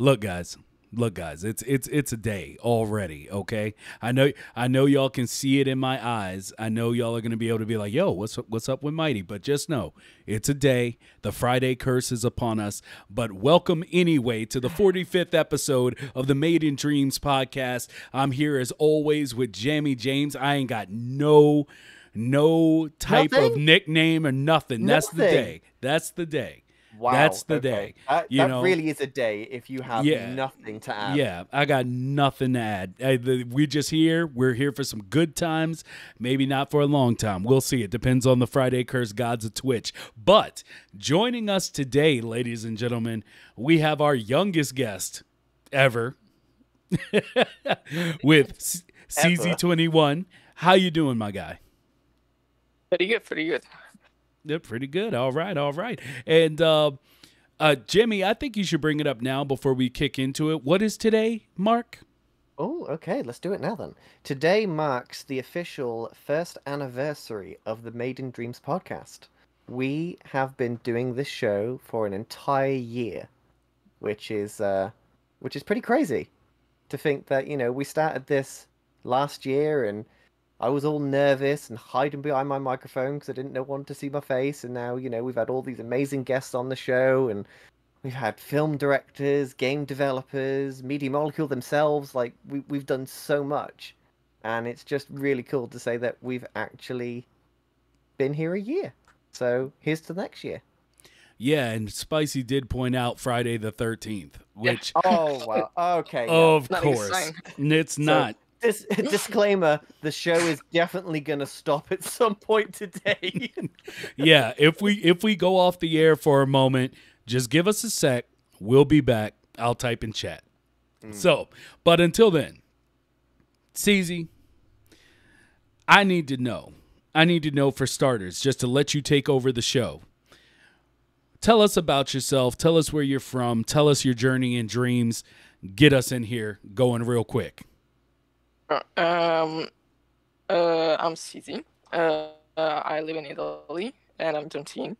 Look, guys. Look, guys. It's a day already. Okay. I know y'all can see it in my eyes. I know y'all are gonna be able to be like, "Yo, what's up with Mighty?" But just know, it's a day. The Friday curse is upon us. But welcome anyway to the 45th episode of the Made in Dreams podcast. I'm here as always with Jamie James. I ain't got no type of nickname or nothing. That's the day. That's the day. Wow. That's the day. That really is a day if you have nothing to add. Yeah, I got nothing to add. We're here for some good times. Maybe not for a long time. We'll see. It depends on the Friday Curse gods of Twitch. But joining us today, ladies and gentlemen, we have our youngest guest ever with Seezy21. How you doing, my guy? Pretty good. Yeah, pretty good. All right. And Jimmy, I think you should bring it up now before we kick into it. What is today, Mark? Oh, okay. Let's do it now then. Today marks the official first anniversary of the Made in Dreams podcast. We have been doing this show for an entire year, which is pretty crazy to think that, we started this last year and I was all nervous and hiding behind my microphone because I didn't want to see my face. And now, we've had all these amazing guests on the show, and we've had film directors, game developers, Media Molecule themselves. Like, we've done so much. And it's just really cool to say that we've actually been here a year. So here's to next year. Yeah, and Spicy did point out Friday the 13th, which... Oh, wow. Okay. Of course. It's not. This disclaimer, the show is definitely going to stop at some point today. Yeah, if we go off the air for a moment, just give us a sec. We'll be back. I'll type in chat. So, but until then, Seezy, I need to know for starters, just to let you take over the show. Tell us about yourself. Tell us where you're from. Tell us your journey and dreams. Get us in here going real quick. I'm Seezy. I live in Italy, and I'm 13.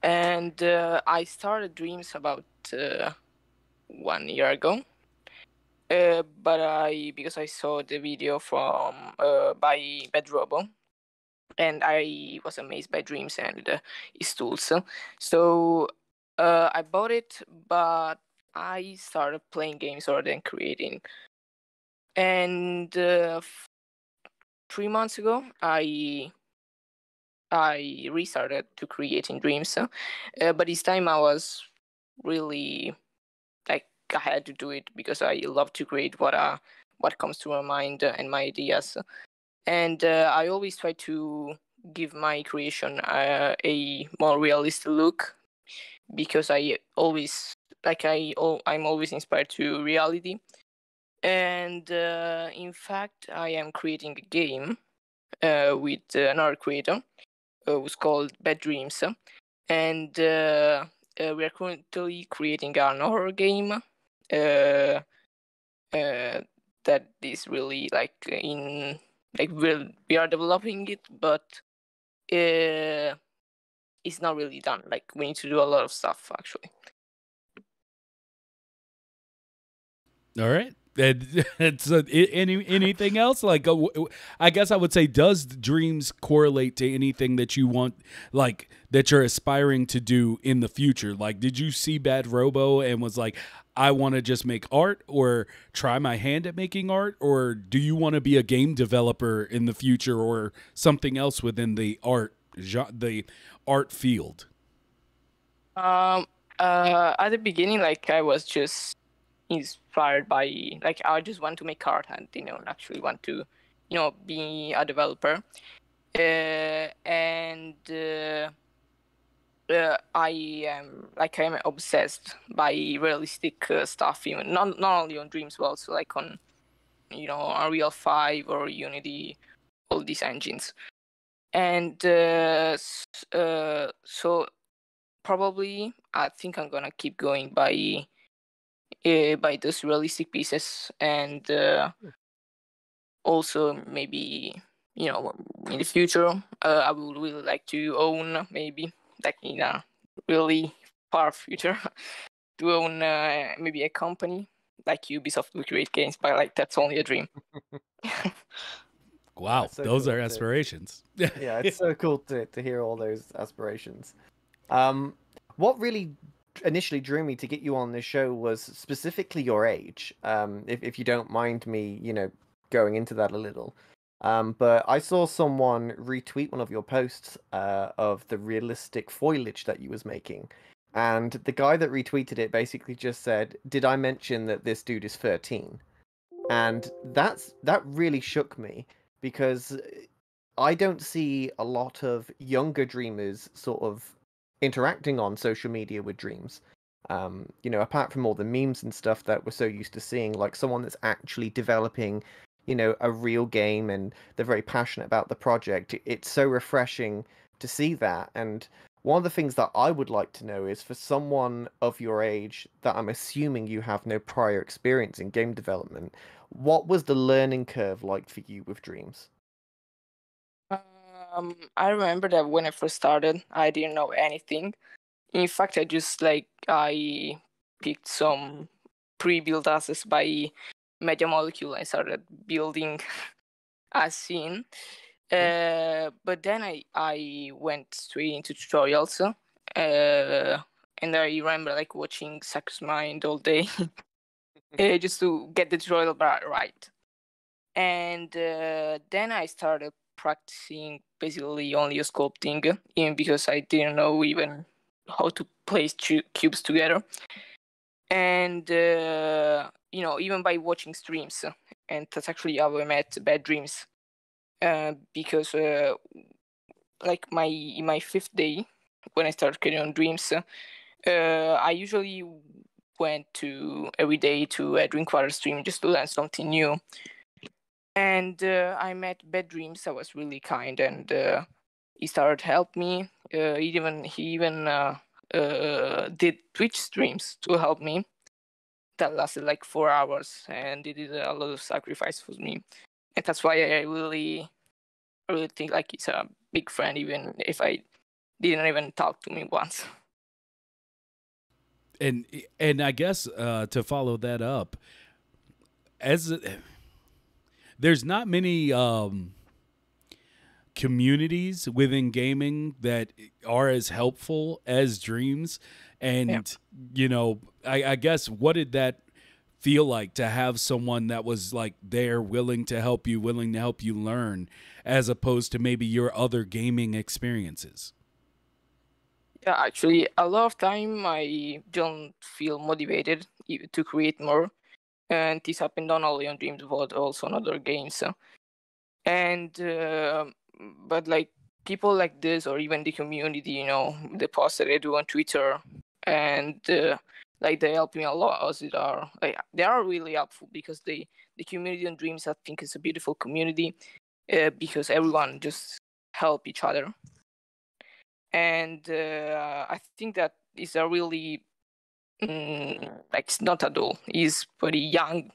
And I started Dreams about 1 year ago. But because I saw the video from by Bad Robo, and I was amazed by Dreams and its tools. So I bought it, but I started playing games rather than creating. And 3 months ago, I restarted to creating Dreams, but this time I was really I had to do it because I love to create what comes to my mind and my ideas, and I always try to give my creation a more realistic look because I'm always inspired to reality. And in fact, I am creating a game with another creator who's called Bad Dreams. And we are currently creating an horror game that is really we are developing it, but it's not really done. Like, we need to do a lot of stuff, actually. All right. It's anything else? Like, I guess I would say, does Dreams correlate to anything that you want, like, that you're aspiring to do in the future? Like, did you see Bad Robo and was like, I want to just make art or try my hand at making art? Or do you want to be a game developer in the future or something else within the art field? At the beginning, I was just inspired by, I just want to make art and actually want to be a developer, and I am obsessed by realistic stuff, even not only on Dreams but also on Unreal 5 or Unity, all these engines. And so probably I think I'm gonna keep going by those realistic pieces, and also maybe in the future I would really like to own, maybe in a really far future, to own maybe a company like Ubisoft to create games, but like that's only a dream. Wow, It's so those cool are to, aspirations. yeah, it's so cool to hear all those aspirations. Um, what really initially drew me to get you on this show was specifically your age. If you don't mind me, going into that a little. But I saw someone retweet one of your posts of the realistic foliage that you was making. And the guy that retweeted it basically just said, "Did I mention that this dude is 13?" And that really shook me because I don't see a lot of younger dreamers sort of interacting on social media with dreams. Apart from all the memes and stuff that we're so used to seeing, like someone that's actually developing, a real game and they're very passionate about the project. It's so refreshing to see that. And one of the things that I would like to know is for someone of your age that I'm assuming you have no prior experience in game development, what was the learning curve like for you with dreams? I remember that when I first started, I didn't know anything. In fact, I picked some pre-built assets by Media Molecule. I started building a scene, but then I went straight into tutorials, and I remember like watching Saku's Mind all day, just to get the tutorial right. And then I started practicing basically only sculpting, even because I didn't know even how to place cubes together. And even by watching streams, and that's actually how I met Bad Dreams, because like in my fifth day when I started getting on dreams, I usually went to every day to a Drinkwater stream just to learn something new. And I met Bad Dreams. That was really kind, and he started to help me. He even did Twitch streams to help me. That lasted like 4 hours, and he did a lot of sacrifice for me. And that's why I really think like he's a big friend, even if I didn't even talk to me once. And I guess to follow that up, as there's not many communities within gaming that are as helpful as dreams, and I guess what did that feel like to have someone that was like there willing to help you learn, as opposed to maybe your other gaming experiences? Yeah, actually, a lot of time I don't feel motivated to create more, and this happened not only on Dreams but also on other games. And but like people like this, or even the community, the posts that I do on Twitter, and like they help me a lot. As they are really helpful, because the community on Dreams, I think, is a beautiful community, because everyone just help each other. And I think that is a really like, it's not at all. He's pretty young,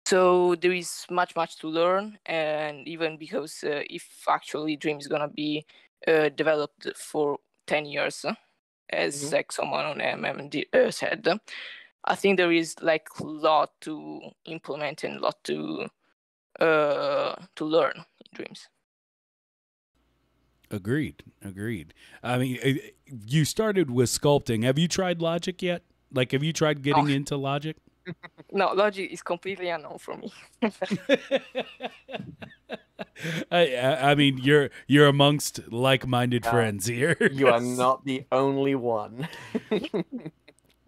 so there is much to learn. And even because if actually Dream is gonna be developed for 10 years, as like someone on said, I think there is like a lot to implement and a lot to learn in Dreams. Agreed. I mean, you started with sculpting. Have you tried Logic yet? Like, have you tried getting into Logic? No, Logic is completely unknown for me. I mean, you're amongst like-minded friends here. You are not the only one.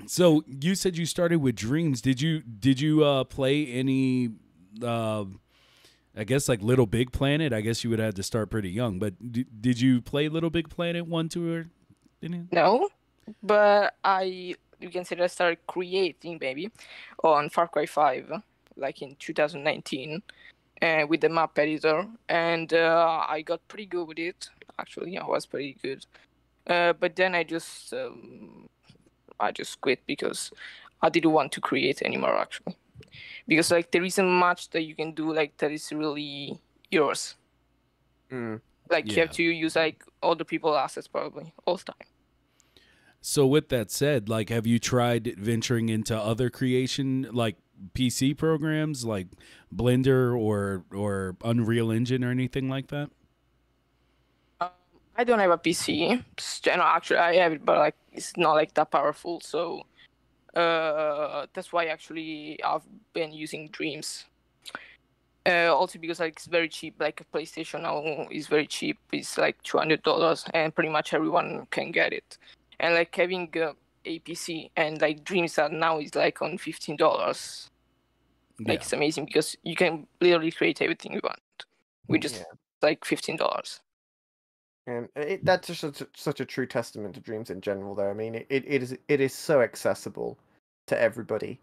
So you said you started with Dreams. Did you play any? I guess like Little Big Planet. I guess you would have to start pretty young. But did you play Little Big Planet 1, 2, or any? No, but you can say that I started creating maybe on Far Cry 5, like in 2019, with the map editor, and I got pretty good with it. Actually, I was pretty good. But then I just quit because I didn't want to create anymore, actually, because like there isn't much that you can do like that is really yours. Like you have to use like other people's assets probably all the time. So with that said, like, have you tried venturing into other creation, like PC programs, like Blender or Unreal Engine or anything like that? Um, I don't have a PC. No, actually, I have it, but like it's not like that powerful. So that's why actually I've been using Dreams. Also because like it's very cheap. Like a PlayStation now is very cheap. It's like $200, and pretty much everyone can get it. And like having a PC and like Dreams that now is like on $15. Like Yeah. it's amazing because you can literally create everything you want with just Yeah. like $15. And that's just such a true testament to Dreams in general, though. I mean, it is so accessible to everybody,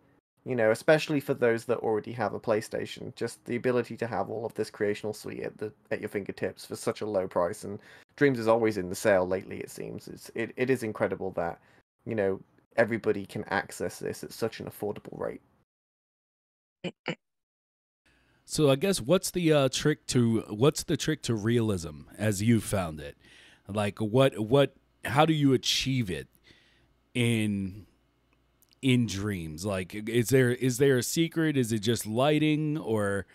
especially for those that already have a PlayStation. Just the ability to have all of this creational suite at your fingertips for such a low price, and Dreams is always in the sale lately. It seems it is incredible that you know everybody can access this at such an affordable rate. So I guess what's the trick to realism as you found it? Like what how do you achieve it in dreams? Like is there a secret? Is it just lighting, or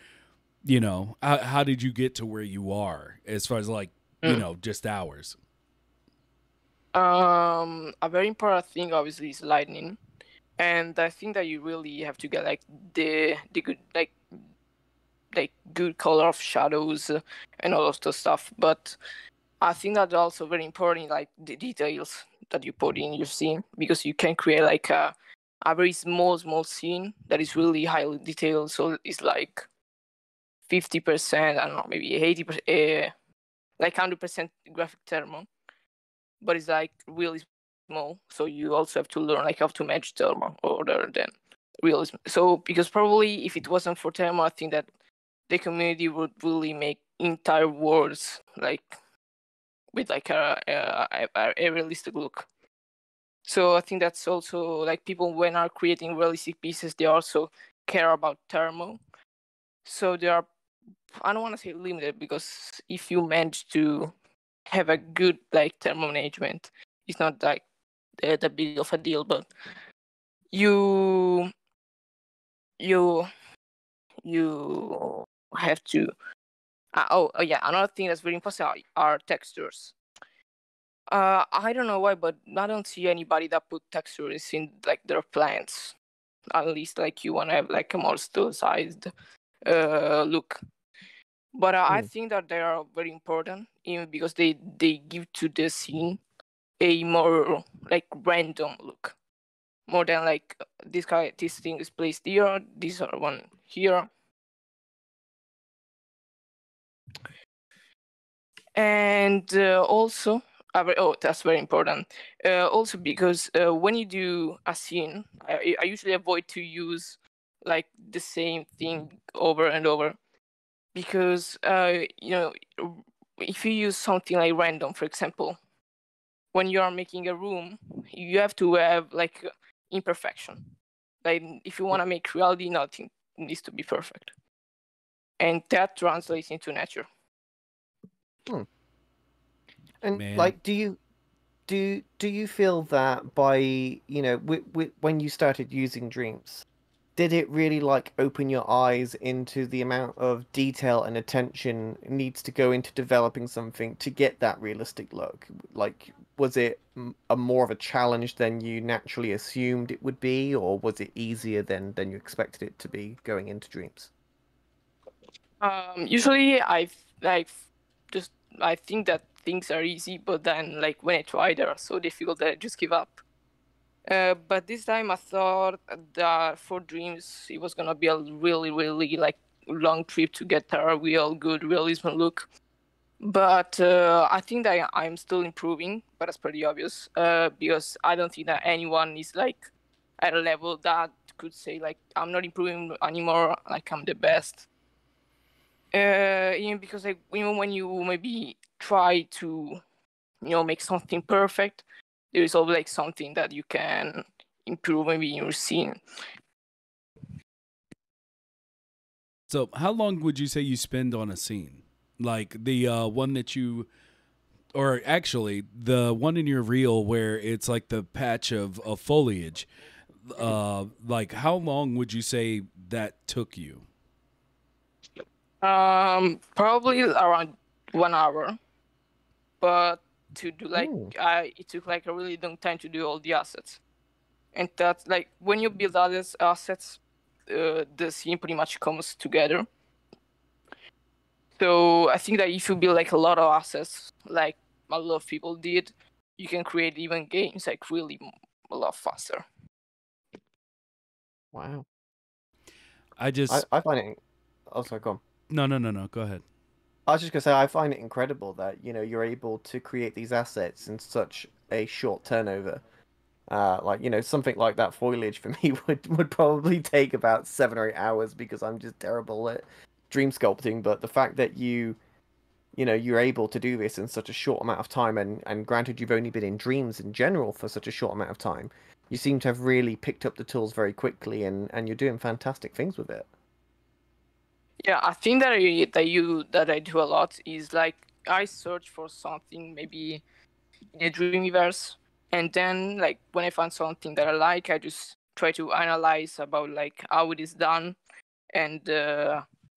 how did you get to where you are as far as like, Mm. just hours? A very important thing obviously is lightning, and I think that you really have to get like the good like good color of shadows and all of the stuff. But I think that also very important, like the details that you put in your scene, because you can create like a very small scene that is really highly detailed. So it's like 50%, I don't know, maybe 80%, like 100% graphic thermal, but it's like really small. So you also have to learn like how to match thermal other than realism. So because probably if it wasn't for thermal, I think that the community would really make entire worlds like with like a realistic look. So I think that's also like people when are creating realistic pieces, they also care about thermal. So they are, I don't want to say limited, because if you manage to have a good like thermal management, it's not like that big of a deal. But you you you have to. Oh yeah, another thing that's very important are textures. I don't know why, but I don't see anybody that put textures in like their plants. At least like you wanna have like a more still-sized look. But I Hmm. think that they are very important, even because they give to the scene a more like random look, more than like this thing is placed here, this are one here, and also oh, that's very important. Also because when you do a scene, I usually avoid to use like the same thing over and over, because if you use something like random, for example, when you are making a room, you have to have like imperfection. Like if you want to make reality, nothing needs to be perfect, and that translates into nature. Hmm. And Man. like, do you feel that by when you started using Dreams, did it really like open your eyes into the amount of detail and attention it needs to go into developing something to get that realistic look? Like, was it a more of a challenge than you naturally assumed it would be, or was it easier than you expected it to be going into Dreams? Usually just I think that things are easy, but then like when I try, they are so difficult that I just give up. But this time I thought that for Dreams it was gonna be a really like long trip to get a real good realism look. But I think that I'm still improving, but that's pretty obvious. Because I don't think that anyone is like at a level that could say like I'm not improving anymore, like I'm the best. Even because like even when you maybe try to make something perfect, there is always like something that you can improve maybe in your scene. So how long would you say you spend on a scene? Like the one that you Or actually, the one in your reel where it's like the patch of foliage. Like how long would you say that took you? Probably around 1 hour, but to do like Ooh. it took like a really long time to do all the assets, and that's like when you build all these assets, the scene pretty much comes together. So I think that if you build like a lot of assets, like a lot of people did, you can create even games like really a lot faster. Wow. I just I find it. Oh, sorry, go on. no. Go ahead. I was just gonna say I find it incredible that you're able to create these assets in such a short turnover. Like something like that foliage for me would probably take about 7 or 8 hours because I'm just terrible at dream sculpting. But the fact that you're able to do this in such a short amount of time, and granted you've only been in dreams in general for such a short amount of time, you seem to have really picked up the tools very quickly, and you're doing fantastic things with it. Yeah, I think that I do a lot is like I search for something maybe in a dreamiverse, and then like when I find something that I like, I just try to analyze about like how it is done, and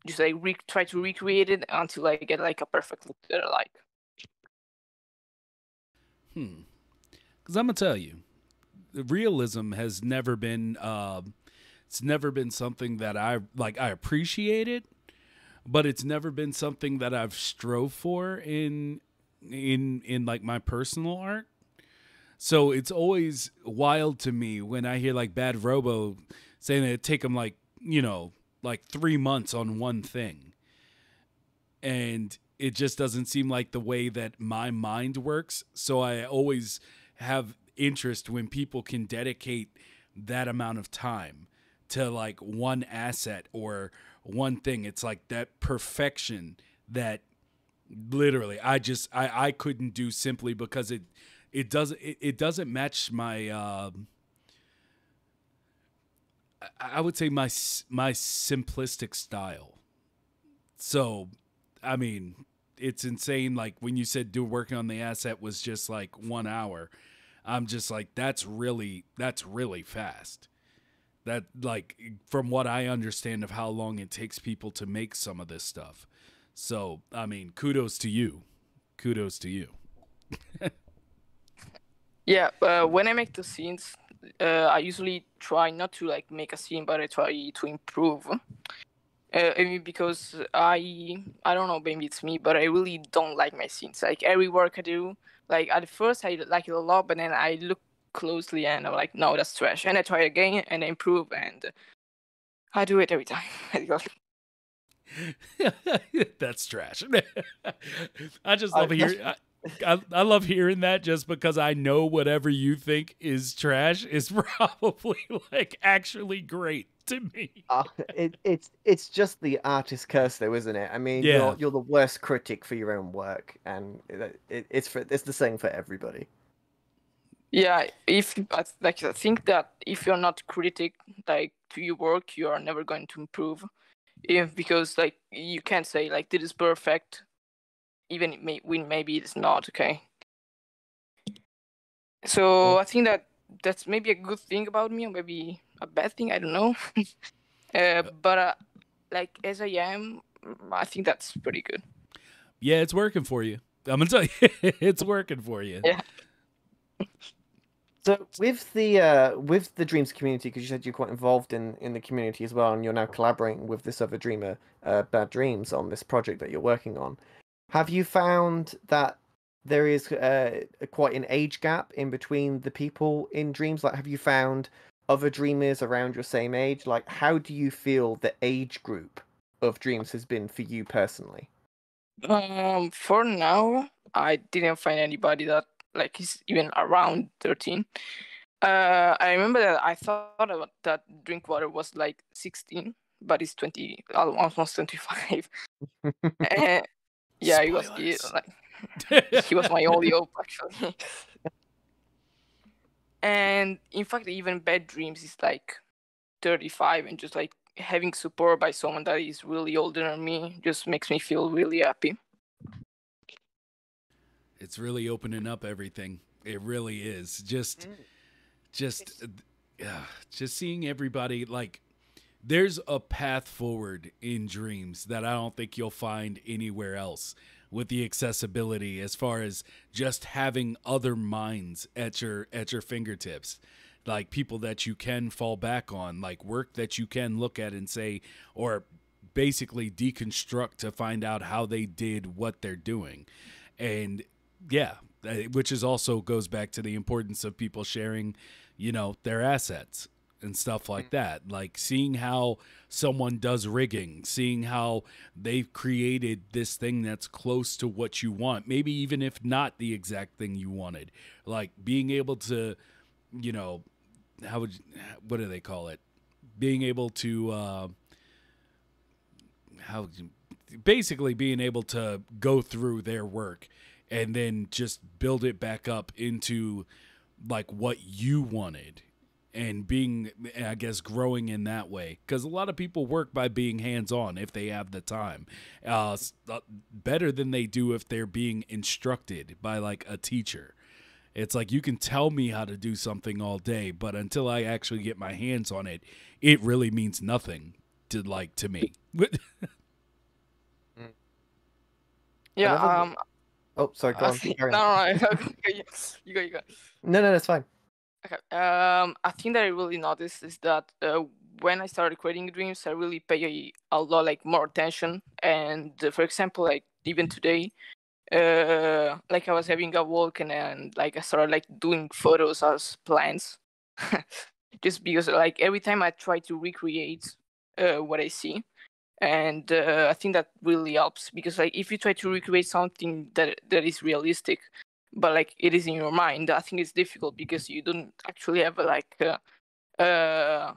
just like try to recreate it until I get like a perfect look that I like. Because I'm gonna tell you, realism has never been. It's never been something that I like. I appreciate it, but it's never been something that I've strove for in like my personal art. So it's always wild to me when I hear like Bad Robo saying that it take them like like 3 months on one thing, and it just doesn't seem like the way that my mind works. So I always have interest when people can dedicate that amount of time to like one asset or one thing. It's like that perfection that literally I couldn't do simply because it doesn't match my I would say my simplistic style. So, I mean, it's insane. Like when you said do working on the asset was just like 1 hour, I'm just like that's really fast. That like from what I understand of how long it takes people to make some of this stuff. So, I mean, kudos to you. Kudos to you. Yeah, when I make the scenes, I usually try not to like make a scene, but I try to improve. I mean, because I don't know, maybe it's me, but I really don't like my scenes. Like every work I do, like at first I like it a lot, but then I look closely and I'm like, no, that's trash. And I try again and I improve, and I do it every time. That's trash. I just love That's hearing. I love hearing that just because I know whatever you think is trash is probably like actually great to me. it's just the artist curse, though, isn't it? I mean, Yeah. you're the worst critic for your own work, and it's the same for everybody. Yeah, if like I think that if you're not critic like to your work, you are never going to improve. If because like you can't say like this is perfect, even when maybe it's not. Okay, so Yeah. I think that that's maybe a good thing about me, or maybe a bad thing. I don't know. But like as I am, I think that's pretty good. Yeah, it's working for you. I'm gonna tell you, it's working for you. Yeah. So with the Dreams community, because you said you're quite involved in the community as well, and you're now collaborating with this other dreamer, Bad Dreams, on this project that you're working on. Have you found that there is quite an age gap in between the people in Dreams? Like, have you found other dreamers around your same age? Like, how do you feel the age group of Dreams has been for you personally? For now, I didn't find anybody that like is even around 13. I remember that I thought about that Drinkwater was like 16, but he's 20, almost 25. Uh, yeah, Spoilers. like he was my only hope actually. And in fact, even Bad Dreams is like 35, and just like having support by someone that is really older than me just makes me feel really happy. It's really opening up everything. It really is. Just, just seeing everybody like. There's a path forward in dreams that I don't think you'll find anywhere else with the accessibility as far as just having other minds at your fingertips, like people that you can fall back on, like work that you can look at and say, or basically deconstruct to find out how they did what they're doing. And yeah, which is also goes back to the importance of people sharing, their assets and stuff like that. Like seeing how someone does rigging, seeing how they've created this thing that's close to what you want, maybe even if not the exact thing you wanted. Like being able to, what do they call it? Being able to, basically being able to go through their work and then just build it back up into like what you wanted, and being, I guess, growing in that way. Because a lot of people work by being hands-on if they have the time. Better than they do if they're being instructed by, like, a teacher. It's like you can tell me how to do something all day, but until I actually get my hands on it, it really means nothing to me. Yeah. Oh, sorry, go on. Carry No, on. no, no. You go. You go. No, that's fine. Okay. I think that I really noticed is that when I started creating dreams, I really pay a lot like more attention. And for example, like even today, like I was having a walk and like I started like doing photos as plants, just because like every time I try to recreate what I see. And I think that really helps, because like if you try to recreate something that is realistic, but like it is in your mind, I think it's difficult because you don't actually have like an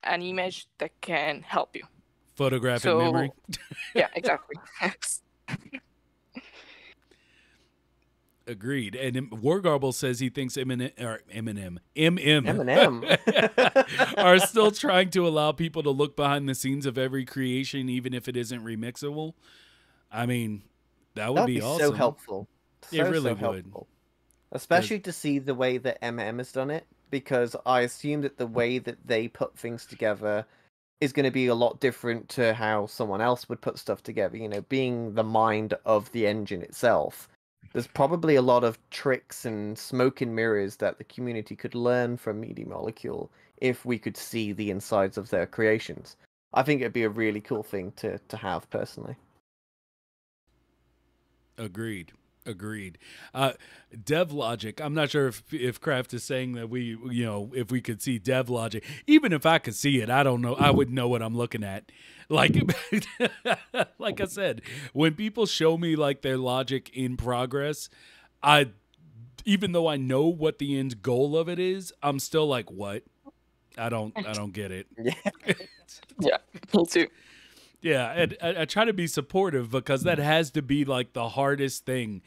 image that can help you. Photographic memory. Yeah, exactly. Agreed. And Wargarble says he thinks Eminem are still trying to allow people to look behind the scenes of every creation, even if it isn't remixable. I mean, that'd be awesome. So helpful. It really would. Helpful. Especially to see the way that Eminem has done it, because I assume that the way that they put things together is going to be a lot different to how someone else would put stuff together. Being the mind of the engine itself, there's probably a lot of tricks and smoke and mirrors that the community could learn from Media Molecule if we could see the insides of their creations. I think it'd be a really cool thing to have, personally. Agreed. Dev Logic. I'm not sure if Kraft is saying that if we could see Dev Logic. Even if I could see it, I don't know. I wouldn't know what I'm looking at. Like, like I said, when people show me like their logic in progress, even though I know what the end goal of it is, I'm still like, what? I don't get it. Yeah, me too. Yeah, and I try to be supportive, because that has to be like the hardest thing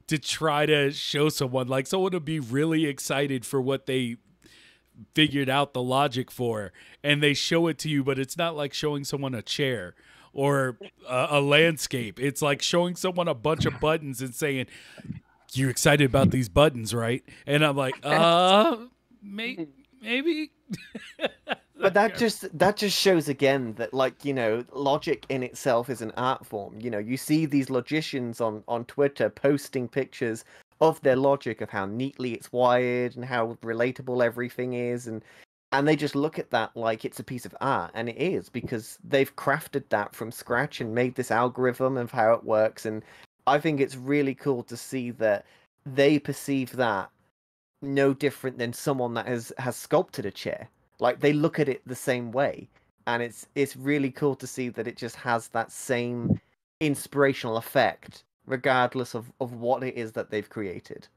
to try to show someone. Like someone to be really excited for what they figured out the logic for, and they show it to you, but it's not like showing someone a chair or a landscape. It's like showing someone a bunch of buttons and saying, "You excited about these buttons, right?" And I'm like, maybe. But that just shows again that, like, logic in itself is an art form. You see these logicians on Twitter posting pictures of their logic, of how neatly it's wired and how relatable everything is, and they just look at that like it's a piece of art, and it is, because they've crafted that from scratch and made this algorithm of how it works. And I think it's really cool to see that they perceive that no different than someone that has sculpted a chair. Like, they look at it the same way, and it's really cool to see that it just has that same inspirational effect, regardless of what it is that they've created.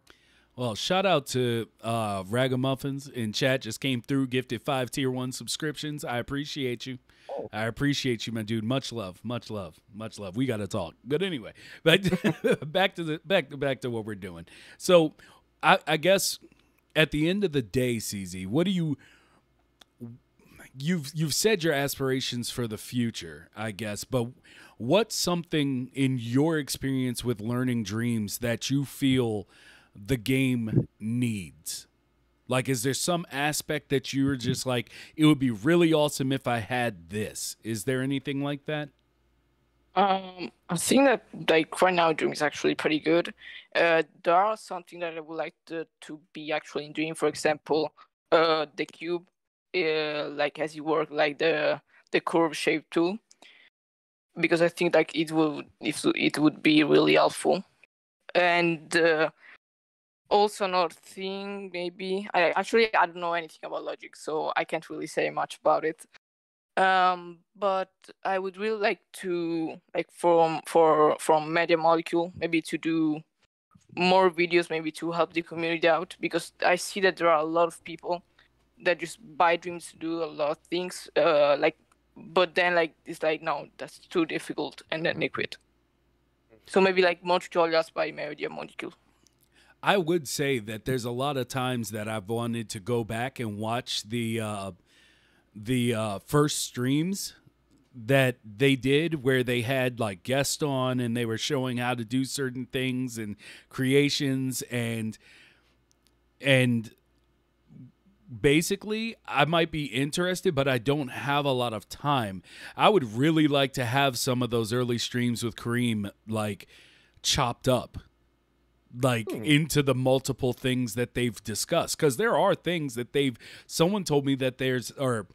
Well, shout out to Ragamuffins in chat, just came through, gifted 5 tier 1 subscriptions. I appreciate you. I appreciate you, my dude. Much love. We got to talk. But anyway, back to what we're doing. So I guess at the end of the day, CZ, what do you you've said your aspirations for the future, I guess, but what's something in your experience with learning dreams that you feel the game needs? Like, is there some aspect that you're just like, it would be really awesome if I had this? Is there anything like that? I think that like right now Dream is actually pretty good. There are something that I would like to be actually in Dream. For example, the cube, like as you work like the curve shape tool, because I think like it would be really helpful. And also another thing, maybe I don't know anything about logic, so I can't really say much about it. But I would really like to like from Media Molecule maybe to do more videos, maybe to help the community out, because I see that there are a lot of people that just buy dreams to do a lot of things, like, but then like it's like no, that's too difficult, and then they quit. So maybe like more tutorials by Media Molecule. I would say that there's a lot of times that I've wanted to go back and watch the first streams that they did where they had like guests on and they were showing how to do certain things and creations and basically I might be interested, but I don't have a lot of time. I would really like to have some of those early streams with Kareem like chopped up like into the multiple things that they've discussed, because there are things that someone told me that there's, or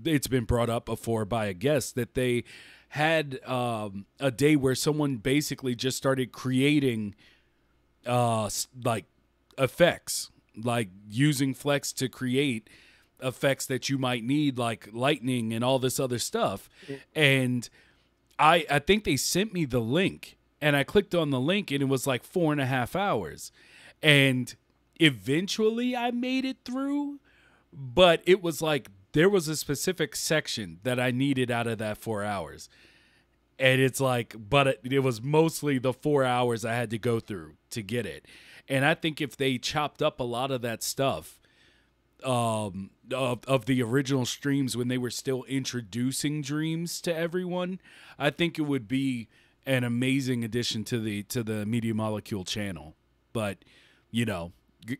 it's been brought up before by a guest, that they had a day where someone basically just started creating like effects, like using Flex to create effects that you might need, like lightning and all this other stuff. And I think they sent me the link, and I clicked on the link, and it was like 4.5 hours. And eventually I made it through, but it was like there was a specific section that I needed out of that 4 hours. And it's like, but it was mostly the 4 hours I had to go through to get it. And I think if they chopped up a lot of that stuff, of the original streams when they were still introducing dreams to everyone, I think it would be an amazing addition to the Media Molecule channel. But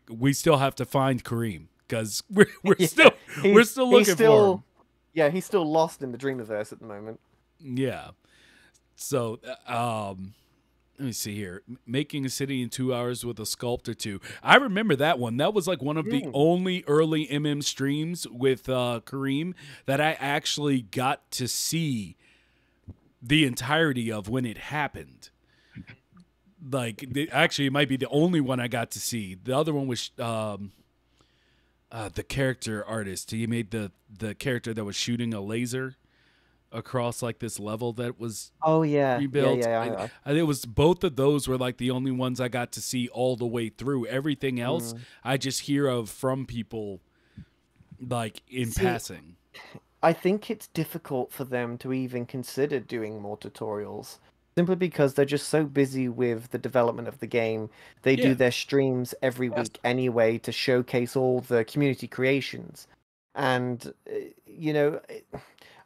we still have to find Kareem, because we're still looking for him. Yeah, he's still lost in the Dreamiverse at the moment. Yeah. So let me see here. Making a city in 2 hours with a sculpt or two. I remember that one. That was like one of the only early MM streams with Kareem that I actually got to see the entirety of when it happened. Like, actually, it might be the only one I got to see. The other one was the character artist. He made the character that was shooting a laser across like this level that was rebuilt. It was both of those were like the only ones I got to see all the way through. Everything else I just hear of from people like in passing. I think it's difficult for them to even consider doing more tutorials, simply because they're just so busy with the development of the game. They do their streams every week anyway to showcase all the community creations. And,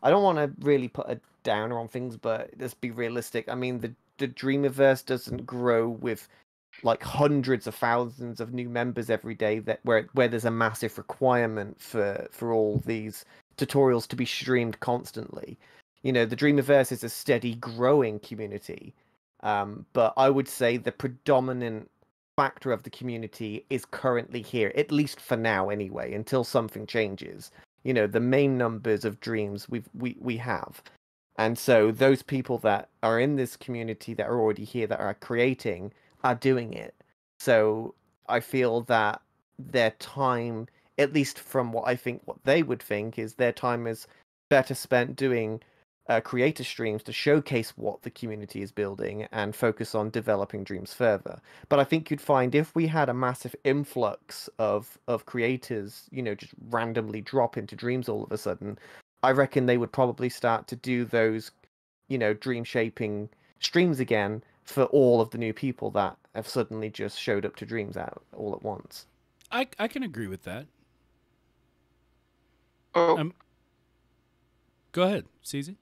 I don't want to really put a downer on things, but let's be realistic. I mean, the Dreamiverse doesn't grow with like hundreds of thousands of new members every day where there's a massive requirement for all these tutorials to be streamed constantly. The Dreamiverse is a steady growing community, but I would say the predominant factor of the community is currently here, at least for now anyway, until something changes. The main numbers of dreams we have. And so those people that are in this community that are already here, that are creating, are doing it. So I feel that their time, at least from what they would think, is their time is better spent doing creator streams to showcase what the community is building and focus on developing dreams further. But I think you'd find if we had a massive influx of creators, just randomly drop into dreams all of a sudden, I reckon they would probably start to do those, dream shaping streams again for all of the new people that have suddenly just showed up to dreams out all at once. I can agree with that. Oh, Go ahead, Seezy.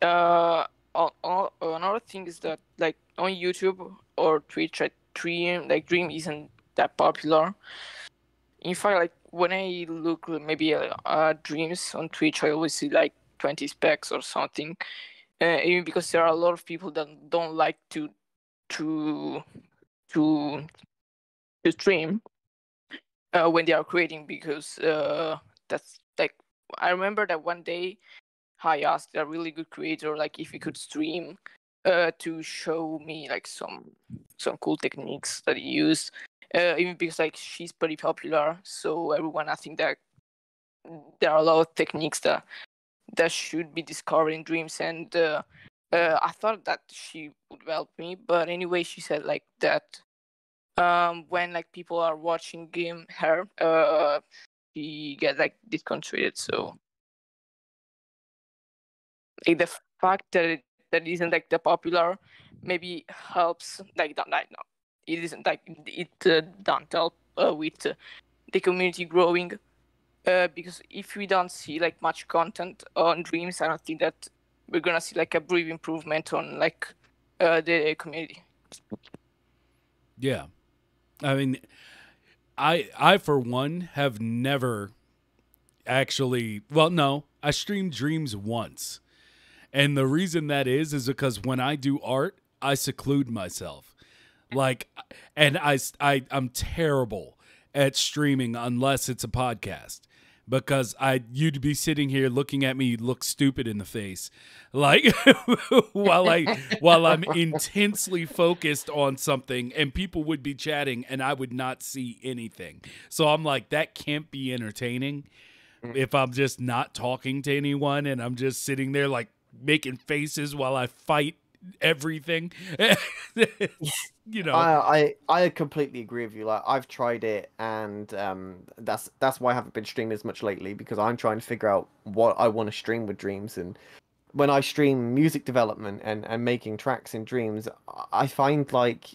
Another thing is that like on YouTube or Twitch, Dream isn't that popular. In fact, like when I look maybe Dreams on Twitch, I always see like 20 specs or something. Even because there are a lot of people that don't like to to to stream when they are creating, because that's like, I remember that one day I asked a really good creator like if he could stream to show me like some cool techniques that he used. Even because like she's pretty popular, so everyone, I think that there are a lot of techniques that should be discovered in Dreams, and I thought that she would help me. But anyway, she said like that when like people are watching her, she gets like disconcentrated. So like the fact that that isn't like the popular maybe helps, like that, like no, it isn't like it don't help with the community growing, because if we don't see like much content on Dreams, I don't think that we're gonna see like a brief improvement on like the community. Yeah. I mean, I for one have never actually, well, no, I streamed Dreams once. And the reason that is because when I do art, I seclude myself. Like, and I'm terrible at streaming unless it's a podcast, because you'd be sitting here looking at me look stupid in the face, like while I'm intensely focused on something, and people would be chatting and I would not see anything. So I'm like, that can't be entertaining if I'm just not talking to anyone and I'm just sitting there like making faces while I fight everything. You know. I completely agree with you. Like I've tried it, and that's why I haven't been streaming as much lately, because I'm trying to figure out what I want to stream with Dreams. And when I stream music development and making tracks in Dreams, I find like,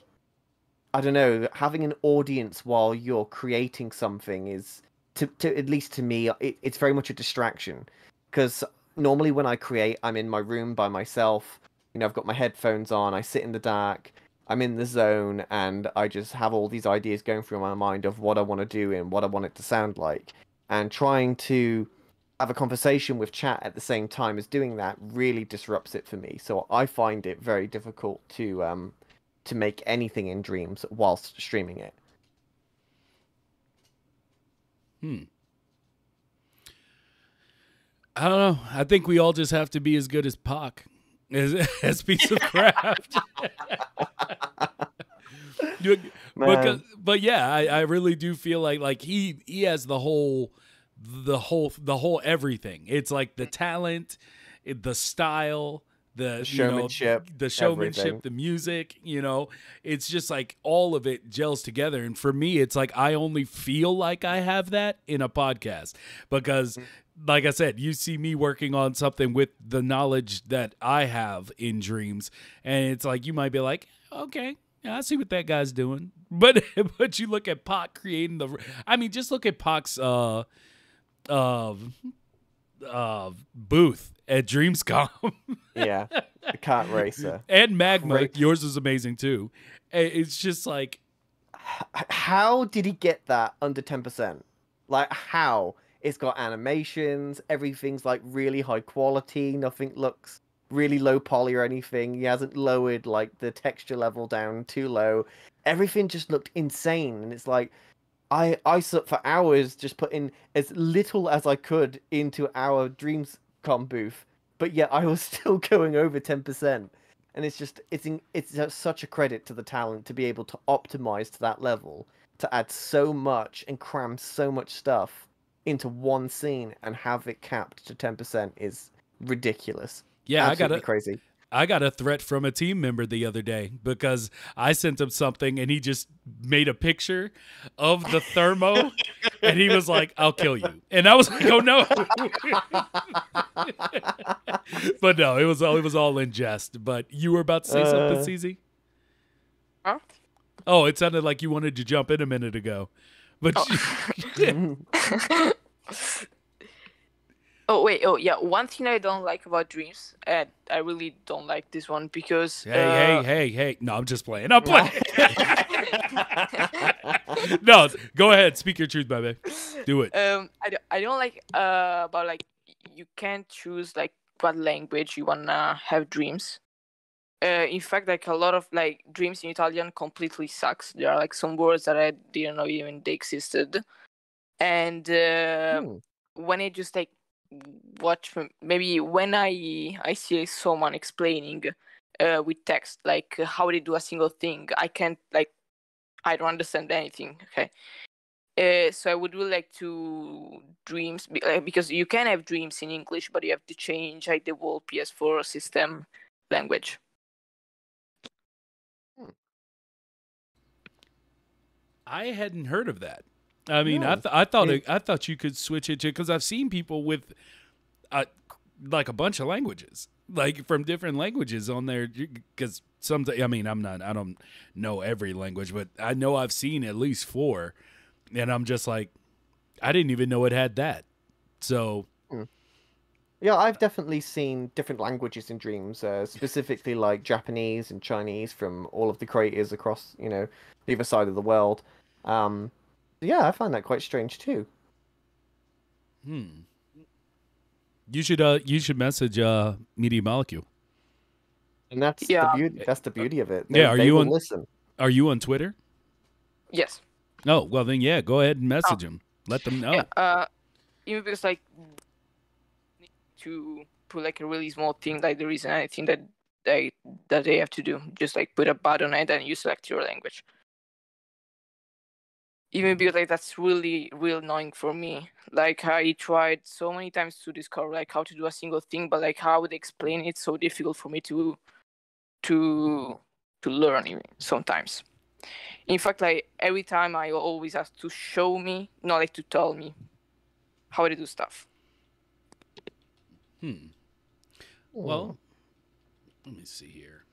I don't know, having an audience while you're creating something is, to at least to me, it's very much a distraction. Because normally when I create, I'm in my room by myself. You know, I've got my headphones on, I sit in the dark, I'm in the zone, and I just have all these ideas going through my mind of what I want to do and what I want it to sound like. And trying to have a conversation with chat at the same time as doing that really disrupts it for me. So I find it very difficult to make anything in Dreams whilst streaming it. I don't know. I think we all just have to be as good as Pac as piece of craft. But yeah, I really do feel like he has the whole everything. It's like the talent, the style, the showmanship, the showmanship, everything. the music, it's just like all of it gels together. And for me, it's like I only feel like I have that in a podcast, because like I said, you see me working on something with the knowledge that I have in Dreams, and it's like you might be like, okay, yeah, I see what that guy's doing. But you look at Pac creating just look at Pac's booth at Dreamscom. Yeah, the kart racer. And Magma. Great. Yours is amazing too. It's just like, how did he get that under 10%? Like, how? It's got animations, everything's like really high quality, nothing looks really low poly or anything. He hasn't lowered like the texture level down too low. Everything just looked insane, and it's like I sat for hours just putting as little as I could into our Dreamscom booth, but yet I was still going over 10%. And it's just it's such a credit to the talent to be able to optimize to that level, to add so much and cram so much stuff into one scene and have it capped to 10% is ridiculous. yeah, Absolutely crazy. I got a threat from a team member the other day because I sent him something and he just made a picture of the thermo and he was like, "I'll kill you." And I was like, "Oh no." But no, it was all in jest. But you were about to say something, CZ? Huh? Oh, it sounded like you wanted to jump in a minute ago. But Oh wait, oh yeah. One thing I don't like about dreams, and I really don't like this one because Hey. No, I'm just playing. I'm playing. No, go ahead. Speak your truth, baby. Do it. I don't like about like you can't choose like what language you wanna have dreams. In fact, like a lot of like dreams in Italian completely sucks. There are like some words that I didn't know even they existed, and Hmm. when I just like watch maybe when I see someone explaining with text like how they do a single thing, I can't like I don't understand anything. Okay, so I would really like to dreams because you can have dreams in English, but you have to change like the whole PS4 system language. I hadn't heard of that. I mean, No. I thought you could switch it to because I've seen people with uh, like a bunch of languages, like from different languages on there. Because some, I mean, I don't know every language, but I know I've seen at least 4, and I'm just like, I didn't even know it had that. So Yeah, I've definitely seen different languages in dreams, specifically like Japanese and Chinese from all of the creators across, the other side of the world. Um, yeah, I find that quite strange too. you should message Media Molecule. And that's the Yeah. beauty. That's the beauty of it. They Yeah, they will listen. are you on Twitter? Yes. Oh, well then, yeah, go ahead and Oh, message them. Let them know. yeah. Even because like to put like a really small thing, like there isn't anything that they have to do. Just like put a button and then you select your language. Even because like that's really real annoying for me. Like I tried so many times to discover like how to do a single thing, but like how they explain it's so difficult for me to to learn even sometimes. In fact, like every time I always ask to show me, not like to tell me how to do stuff. Well, let me see here.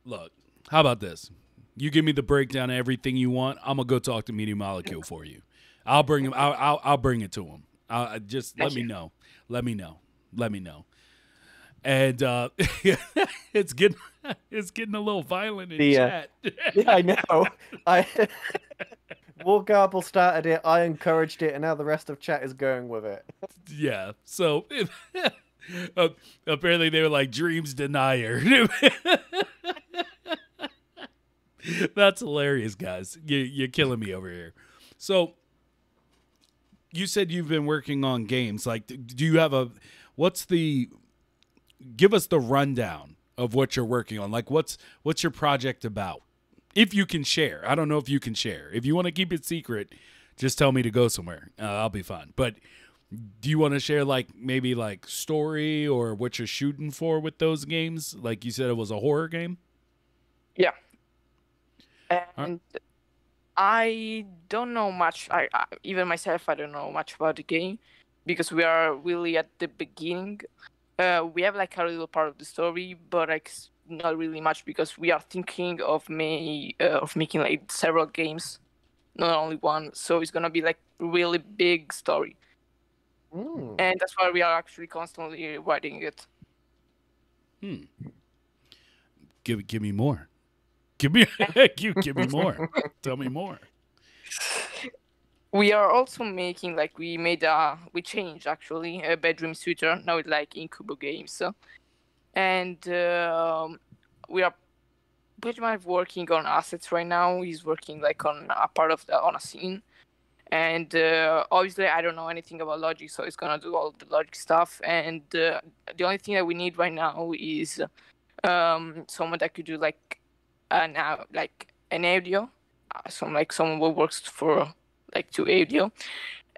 Look, how about this? You give me the breakdown of everything you want. I'm gonna go talk to Media Molecule for you. I'll bring him. I'll bring it to him. Just let Thank me you. know. Let me know. Let me know. And it's getting it's getting a little violent in The chat. yeah, I know. I Wargarble started it. I encouraged it, and now the rest of chat is going with it. Yeah. So apparently they were like dreams denier. That's hilarious, guys. You're killing me over here. So you said you've been working on games. Like, do you have what's the? Give us the rundown of what you're working on. Like, what's your project about? If you can share, I don't know if you can share. If you want to keep it secret, just tell me to go somewhere. I'll be fine. But do you want to share like maybe like story or what you're shooting for with those games? Like you said, it was a horror game. Yeah. All And I don't know much. I even myself, I don't know much about the game because we are really at the beginning. We have like a little part of the story, but like not really much because we are thinking of making like several games, not only one. So it's gonna be like really big story, Mm. and that's why we are actually constantly writing it. Give me more. Give me give me more. Tell me more. We are also making like we changed actually a bedroom suitor now it's like Incubo Games, and we are pretty much working on assets right now. He's working like on a part of on a scene, and obviously I don't know anything about logic, so he's gonna do all the logic stuff. And the only thing that we need right now is someone that could do like an audio, someone who works for like to audio,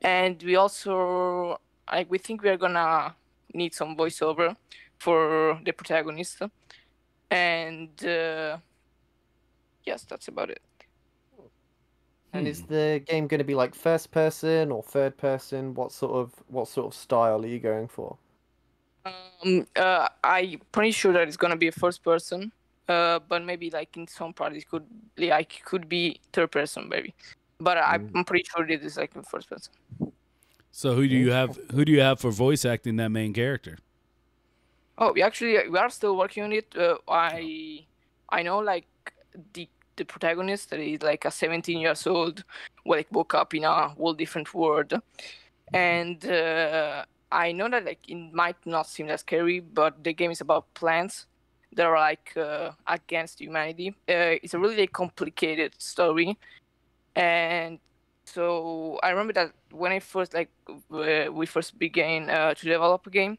and we also like we think we are gonna need some voiceover for the protagonist, and yes, that's about it. And is the game going to be like first person or third person? What sort of style are you going for? I'm pretty sure that it's gonna be a first person, but maybe like in some part it could be third person maybe, but I'm pretty sure it is like a first person. So who do you have? Who do you have for voice acting that main character? Oh, we are still working on it. I know like the protagonist that is like a 17 years old, who like woke up in a whole different world, and I know that like it might not seem that scary, but the game is about plants that are like against humanity. It's a really complicated story, and so I remember that when I first we first began to develop a game,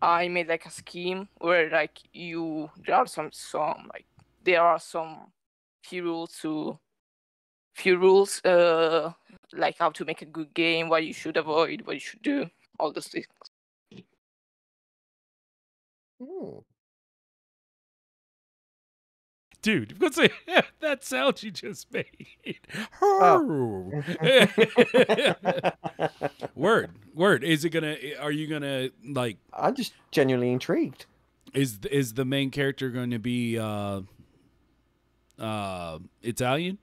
I made like a scheme where like there are some few rules like how to make a good game, what you should avoid, what you should do, all those things. Hmm. Dude, what's that sound you just made? Oh. Word. Is it gonna? Are you gonna like? I'm just genuinely intrigued. Is the main character going to be Italian?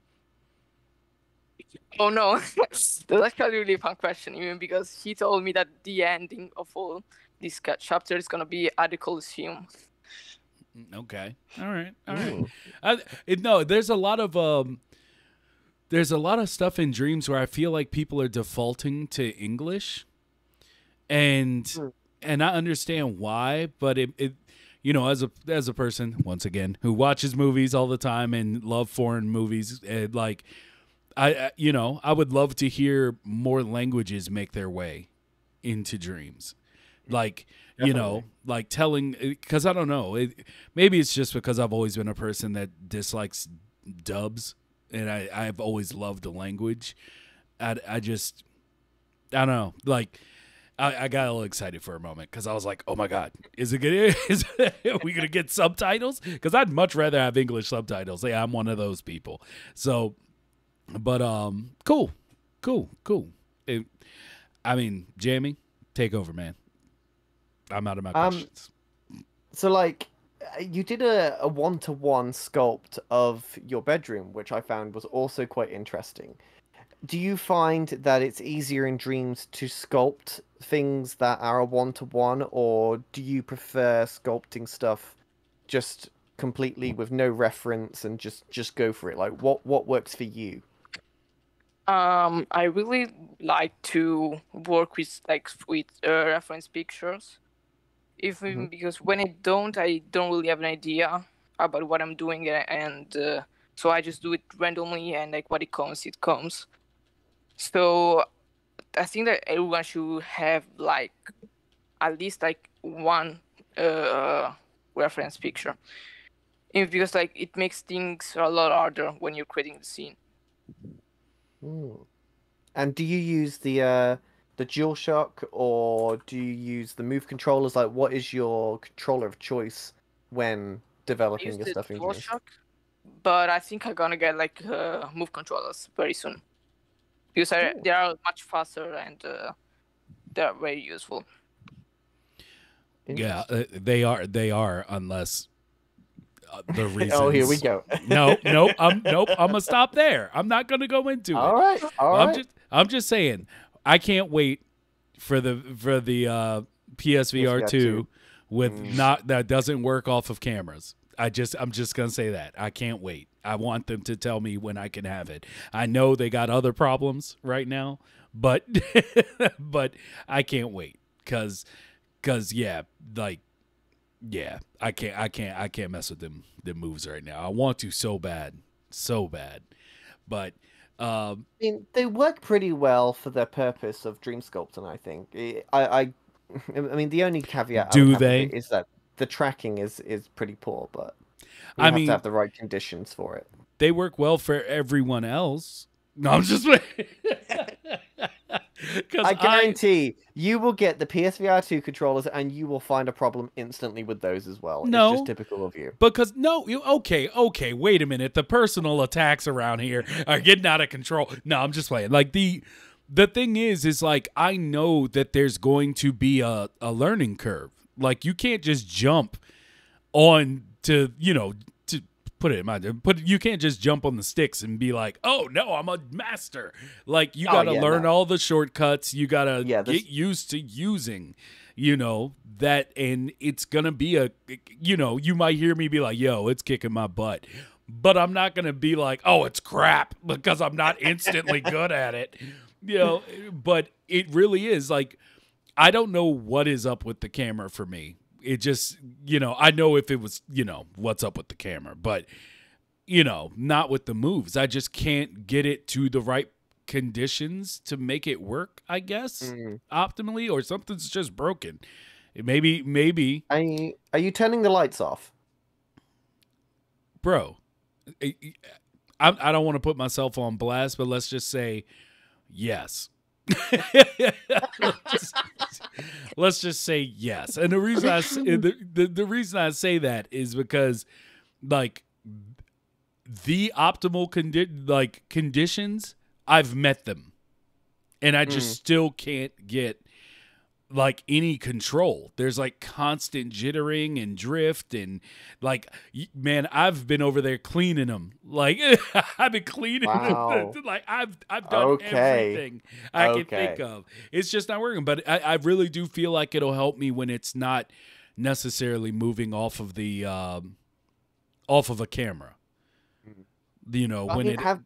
Oh no, that's actually a really fun question, even because he told me that the ending of all this chapter is gonna be at the Colosseum. Okay. All right. Ooh. No, there's a lot of stuff in Dreams where I feel like people are defaulting to English, and I understand why, but it as a person once again who watches movies all the time and love foreign movies, like I would love to hear more languages make their way into Dreams. Like, Definitely. like telling, because I don't know, maybe it's just because I've always been a person that dislikes dubs, and I've always loved the language. I don't know, like I got a little excited for a moment because I was like, oh my god, is it gonna are we gonna get subtitles? Because I'd much rather have English subtitles. Yeah, I'm one of those people. So, but cool. I mean, Jamie, take over, man. I'm out of my questions. So, like, you did a one-to-one sculpt of your bedroom, which I found was also quite interesting. Do you find that it's easier in Dreams to sculpt things that are a one-to-one, or do you prefer sculpting stuff just completely with no reference and just go for it? Like, what works for you? I really like to work with reference pictures, even because when I don't really have an idea about what I'm doing, and so I just do it randomly, and like what it comes, it comes. So I think that everyone should have like at least like one reference picture, because like it makes things a lot harder when you're creating the scene. And do you use the DualShock, or do you use the Move controllers? Like, what is your controller of choice when I developing use your the stuff in Dreams? DualShock, but I think I'm gonna get like Move controllers very soon, because they are much faster and they are very useful. Yeah, they are, unless the reasons. Oh, here we go. Nope. I'm gonna stop there. I'm not gonna go into it. All right. I'm just saying. I can't wait for the PSVR 2 with not that doesn't work off of cameras. I'm just gonna say that. I can't wait. I want them to tell me when I can have it. I know they got other problems right now, but but I can't wait because yeah, I can't mess with them moves right now. I want to so bad, but I mean, they work pretty well for their purpose of dream sculpting, I think. I mean, the only caveat I would have with it is that the tracking is pretty poor, but you have to have the right conditions for it. They work well for everyone else. No, I'm just I guarantee you will get the PSVR 2 controllers and you will find a problem instantly with those as well. No, it's just typical of you. Because okay, wait a minute. The personal attacks around here are getting out of control. No, I'm just playing. Like the thing is like I know that there's going to be a learning curve. Like you can't just jump on to, to put it in mind. But you can't just jump on the sticks and be like, "Oh no, I'm a master." Like you got to learn all the shortcuts. You got to get used to using, that, and it's gonna be you might hear me be like, "Yo, it's kicking my butt," but I'm not gonna be like, "Oh, it's crap," because I'm not instantly good at it. But it really is like, I don't know what is up with the camera for me. It just, I know if it was, what's up with the camera, but, not with the moves. I just can't get it to the right conditions to make it work, I guess, optimally, or something's just broken. Maybe. Are you turning the lights off? Bro, I don't want to put myself on blast, but let's just say yes. let's just say yes. And the reason the reason I say that is because, like, the optimal conditions, I've met them, and I just still can't get like any control. There's like constant jittering and drift, and like, man, I've been over there cleaning them. Like, I've been cleaning them. Like, I've done everything I can think of. It's just not working. But I really do feel like it'll help me when it's not necessarily moving off of the off of a camera.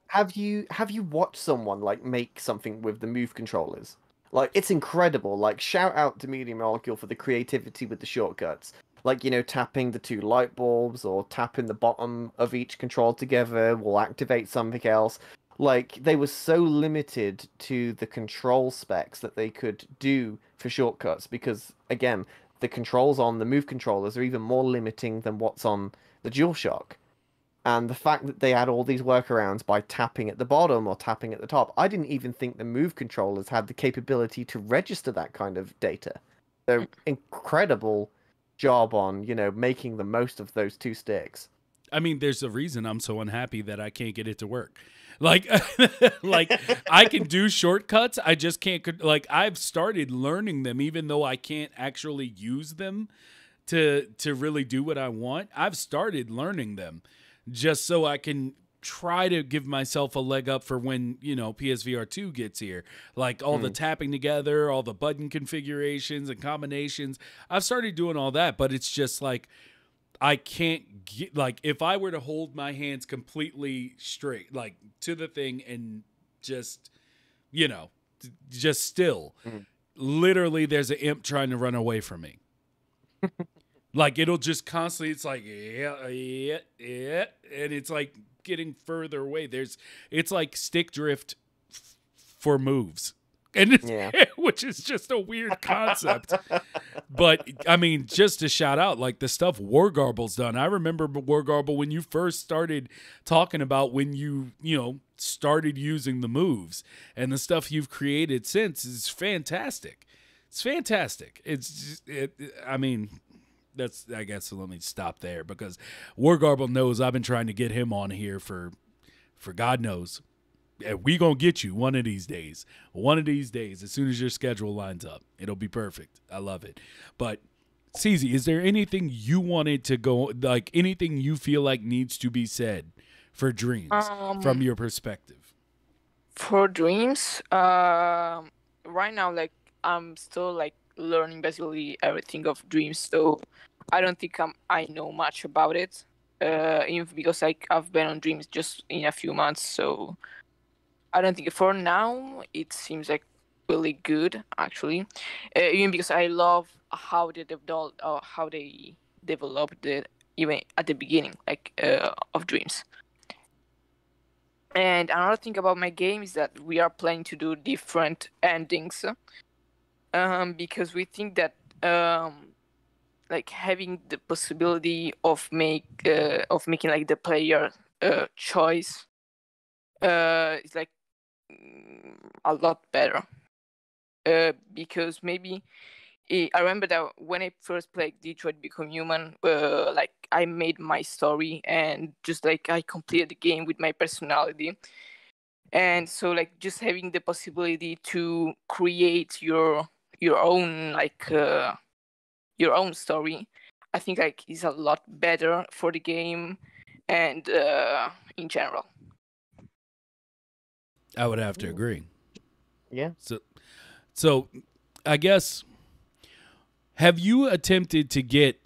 Have you watched someone like make something with the move controllers? Like, it's incredible. Like, shout out to Media Molecule for the creativity with the shortcuts. Like, tapping the two light bulbs or tapping the bottom of each control together will activate something else. Like, they were so limited to the control specs that they could do for shortcuts because, again, the controls on the move controllers are even more limiting than what's on the DualShock. And the fact that they had all these workarounds by tapping at the bottom or tapping at the top, I didn't even think the move controllers had the capability to register that kind of data. So incredible job on, making the most of those two sticks. I mean, there's a reason I'm so unhappy that I can't get it to work. Like, like, I can do shortcuts. I just can't, like, I've started learning them, even though I can't actually use them to really do what I want. I've started learning them, just so I can try to give myself a leg up for when, PSVR 2 gets here. Like, all the tapping together, all the button configurations and combinations. I've started doing all that, but it's just like, I can't get, like, if I were to hold my hands completely straight, like, to the thing and just, just still, literally there's an imp trying to run away from me. Like, it'll just constantly, it's like, yeah, and it's like getting further away. It's like stick drift for moves, and which is just a weird concept. But I mean, just to shout out, like, the stuff Wargarble's done. I remember Wargarble when you first started talking about when you started using the moves, and the stuff you've created since is fantastic. It's fantastic. It's just, I mean. I guess let me stop there, because Wargarble knows I've been trying to get him on here for God knows. And we gonna get you one of these days. One of these days, as soon as your schedule lines up, it'll be perfect. I love it. But Seezy, is there anything you wanted to go, like, anything you feel like needs to be said for Dreams from your perspective? For Dreams, right now, like, I'm still like learning basically everything of Dreams, so I don't think I know much about it, even because I've been on Dreams just in a few months, so I don't think for now it seems like really good, actually, even because I love how they developed it even at the beginning, like, of Dreams. And another thing about my game is that we are planning to do different endings, because we think that like having the possibility of making like the player choice is like a lot better, because maybe I remember that when I first played Detroit Become Human, like, I made my story and just like I completed the game with my personality, and so like just having the possibility to create your own, like, your own story, I think, like, is a lot better for the game, and in general. I would have to agree. Yeah. So I guess, have you attempted to get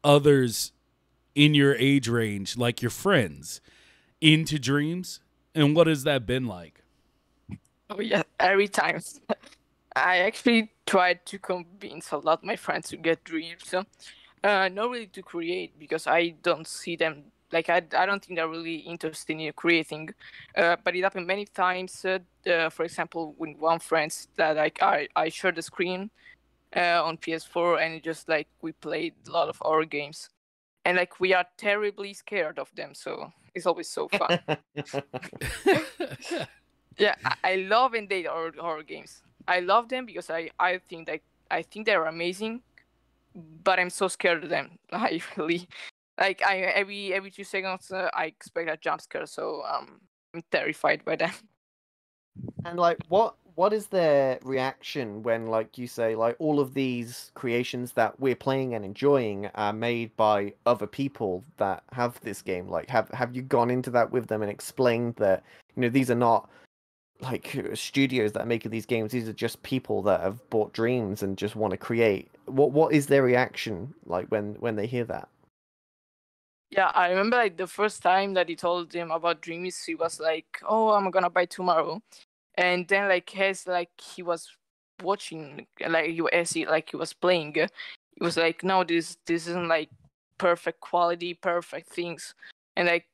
others in your age range, like your friends, into dreams? And what has that been like? Oh yeah, every time. I actually tried to convince a lot of my friends to get dreams. Not really to create, because I don't see them, like I don't think they're really interested in creating. But it happened many times. For example, with one friend that like I shared the screen on PS4, and it just like we played a lot of horror games, and like we are terribly scared of them, so it's always so fun. Yeah, I love and date horror games. I love them because I think like I think they're amazing, but I'm so scared of them. I really like I every 2 seconds I expect a jump scare, so I'm terrified by them. And like, what is their reaction when, like you say, like all of these creations that we're playing and enjoying are made by other people that have this game? Like, have you gone into that with them and explained that, you know, these are not like studios that are making these games, these are just people that have bought dreams and just want to create? What is their reaction like when they hear that? Yeah, I remember like the first time that he told him about dreams, he was like, "Oh, I'm gonna buy tomorrow," and then like as like he was watching, like he was playing, he was like, "No, this isn't like perfect quality, perfect things," and like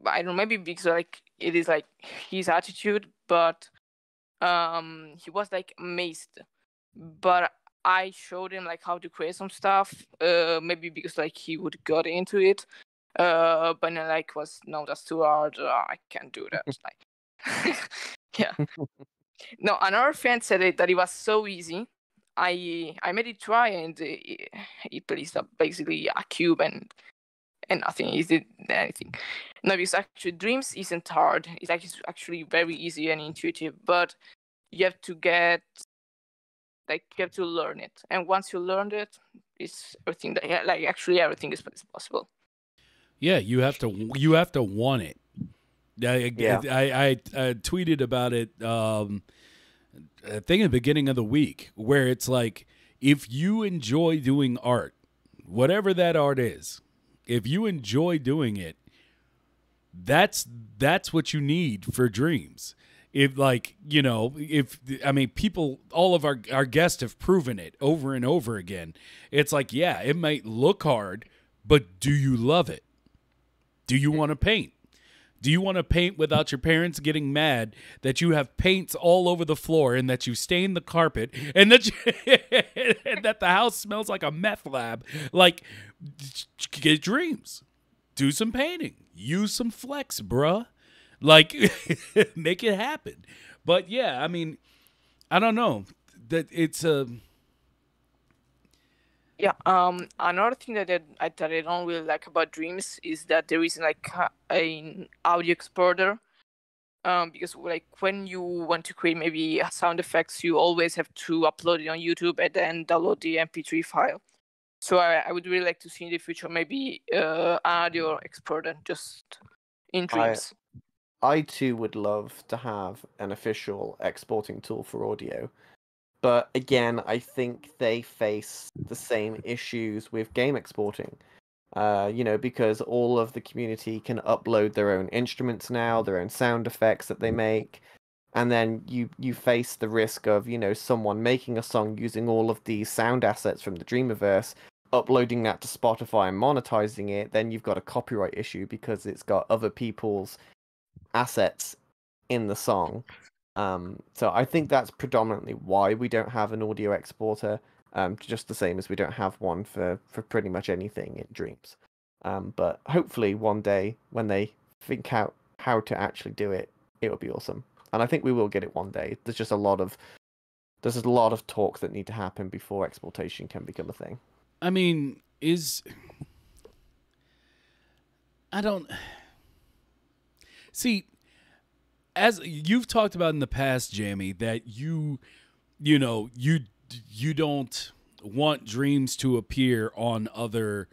I don't know, maybe because like it is like his attitude, but he was like amazed. But I showed him like how to create some stuff, maybe because like he would got into it, but then like was no, that's too hard, I can't do that. Like yeah, no, another friend said that it was so easy. I made it try, and it placed up basically a cube and nothing. He did anything. No, because actually dreams isn't hard. It's actually very easy and intuitive, but you have to get like you have to learn it, and once you learned it, it's everything that like actually everything is possible. Yeah, you have to want it. Yeah. I tweeted about it. I think at the beginning of the week, where it's like, if you enjoy doing art, whatever that art is, if you enjoy doing it, that's what you need for dreams. If like, you know, if I mean, people, all of our guests have proven it over and over again. It's like, yeah, it might look hard, but do you love it? Do you want to paint? Do you want to paint without your parents getting mad that you have paints all over the floor and that you stain the carpet and that and that the house smells like a meth lab? Like, get dreams. Do some painting. Use some flex, bruh. Like, make it happen. But yeah, I mean, I don't know. That it's a Yeah. Another thing that I don't really like about dreams is that there is like an audio exporter. Because like when you want to create maybe sound effects, you always have to upload it on YouTube and then download the MP3 file. So I would really like to see in the future maybe audio exporter just in I dreams. I too would love to have an official exporting tool for audio. But again, I think they face the same issues with game exporting. You know, because all of the community can upload their own instruments now, their own sound effects that they make, and then you face the risk of, you know, someone making a song using all of these sound assets from the Dreamiverse, uploading that to Spotify and monetizing it. Then you've got a copyright issue because it's got other people's assets in the song. So I think that's predominantly why we don't have an audio exporter. Just the same as we don't have one for pretty much anything in Dreams. But hopefully one day when they think out how to actually do it, it will be awesome. And I think we will get it one day. There's a lot of talk that need to happen before exportation can become a thing. I mean, I don't see, as you've talked about in the past, Jamie, that you know, you don't want dreams to appear on other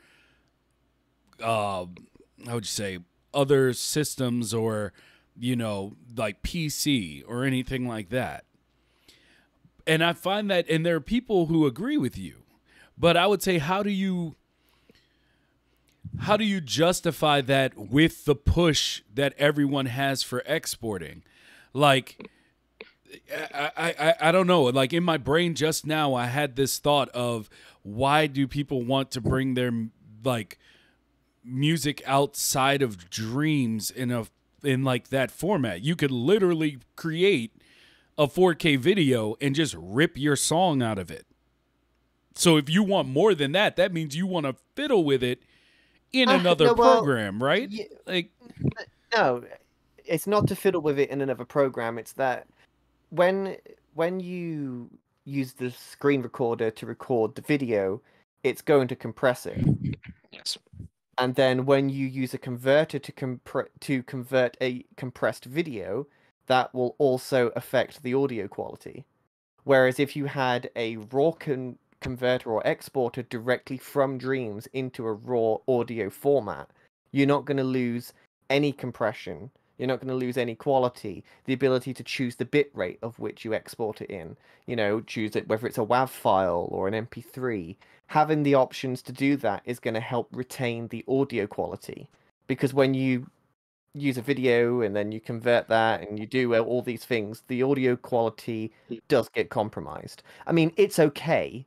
how would you say, other systems or, like PC or anything like that. And I find that, and there are people who agree with you, but I would say, how do you justify that with the push that everyone has for exporting? Like, I don't know. Like in my brain just now, I had this thought of why do people want to bring their like music outside of Dreams in like that format? You could literally create a 4K video and just rip your song out of it. So if you want more than that, that means you want to fiddle with it in another no, well, program, right? Like, no, it's not to fiddle with it in another program. It's that when you use the screen recorder to record the video, it's going to compress it. Yes. And then when you use a converter to convert a compressed video, that will also affect the audio quality. Whereas if you had a raw converter or exporter directly from Dreams into a raw audio format, you're not going to lose any compression. You're not going to lose any quality. The ability to choose the bit rate of which you export it in, choose it whether it's a WAV file or an MP3. Having the options to do that is going to help retain the audio quality. Because when you use a video and then you convert that and you do all these things, the audio quality does get compromised. I mean, it's okay,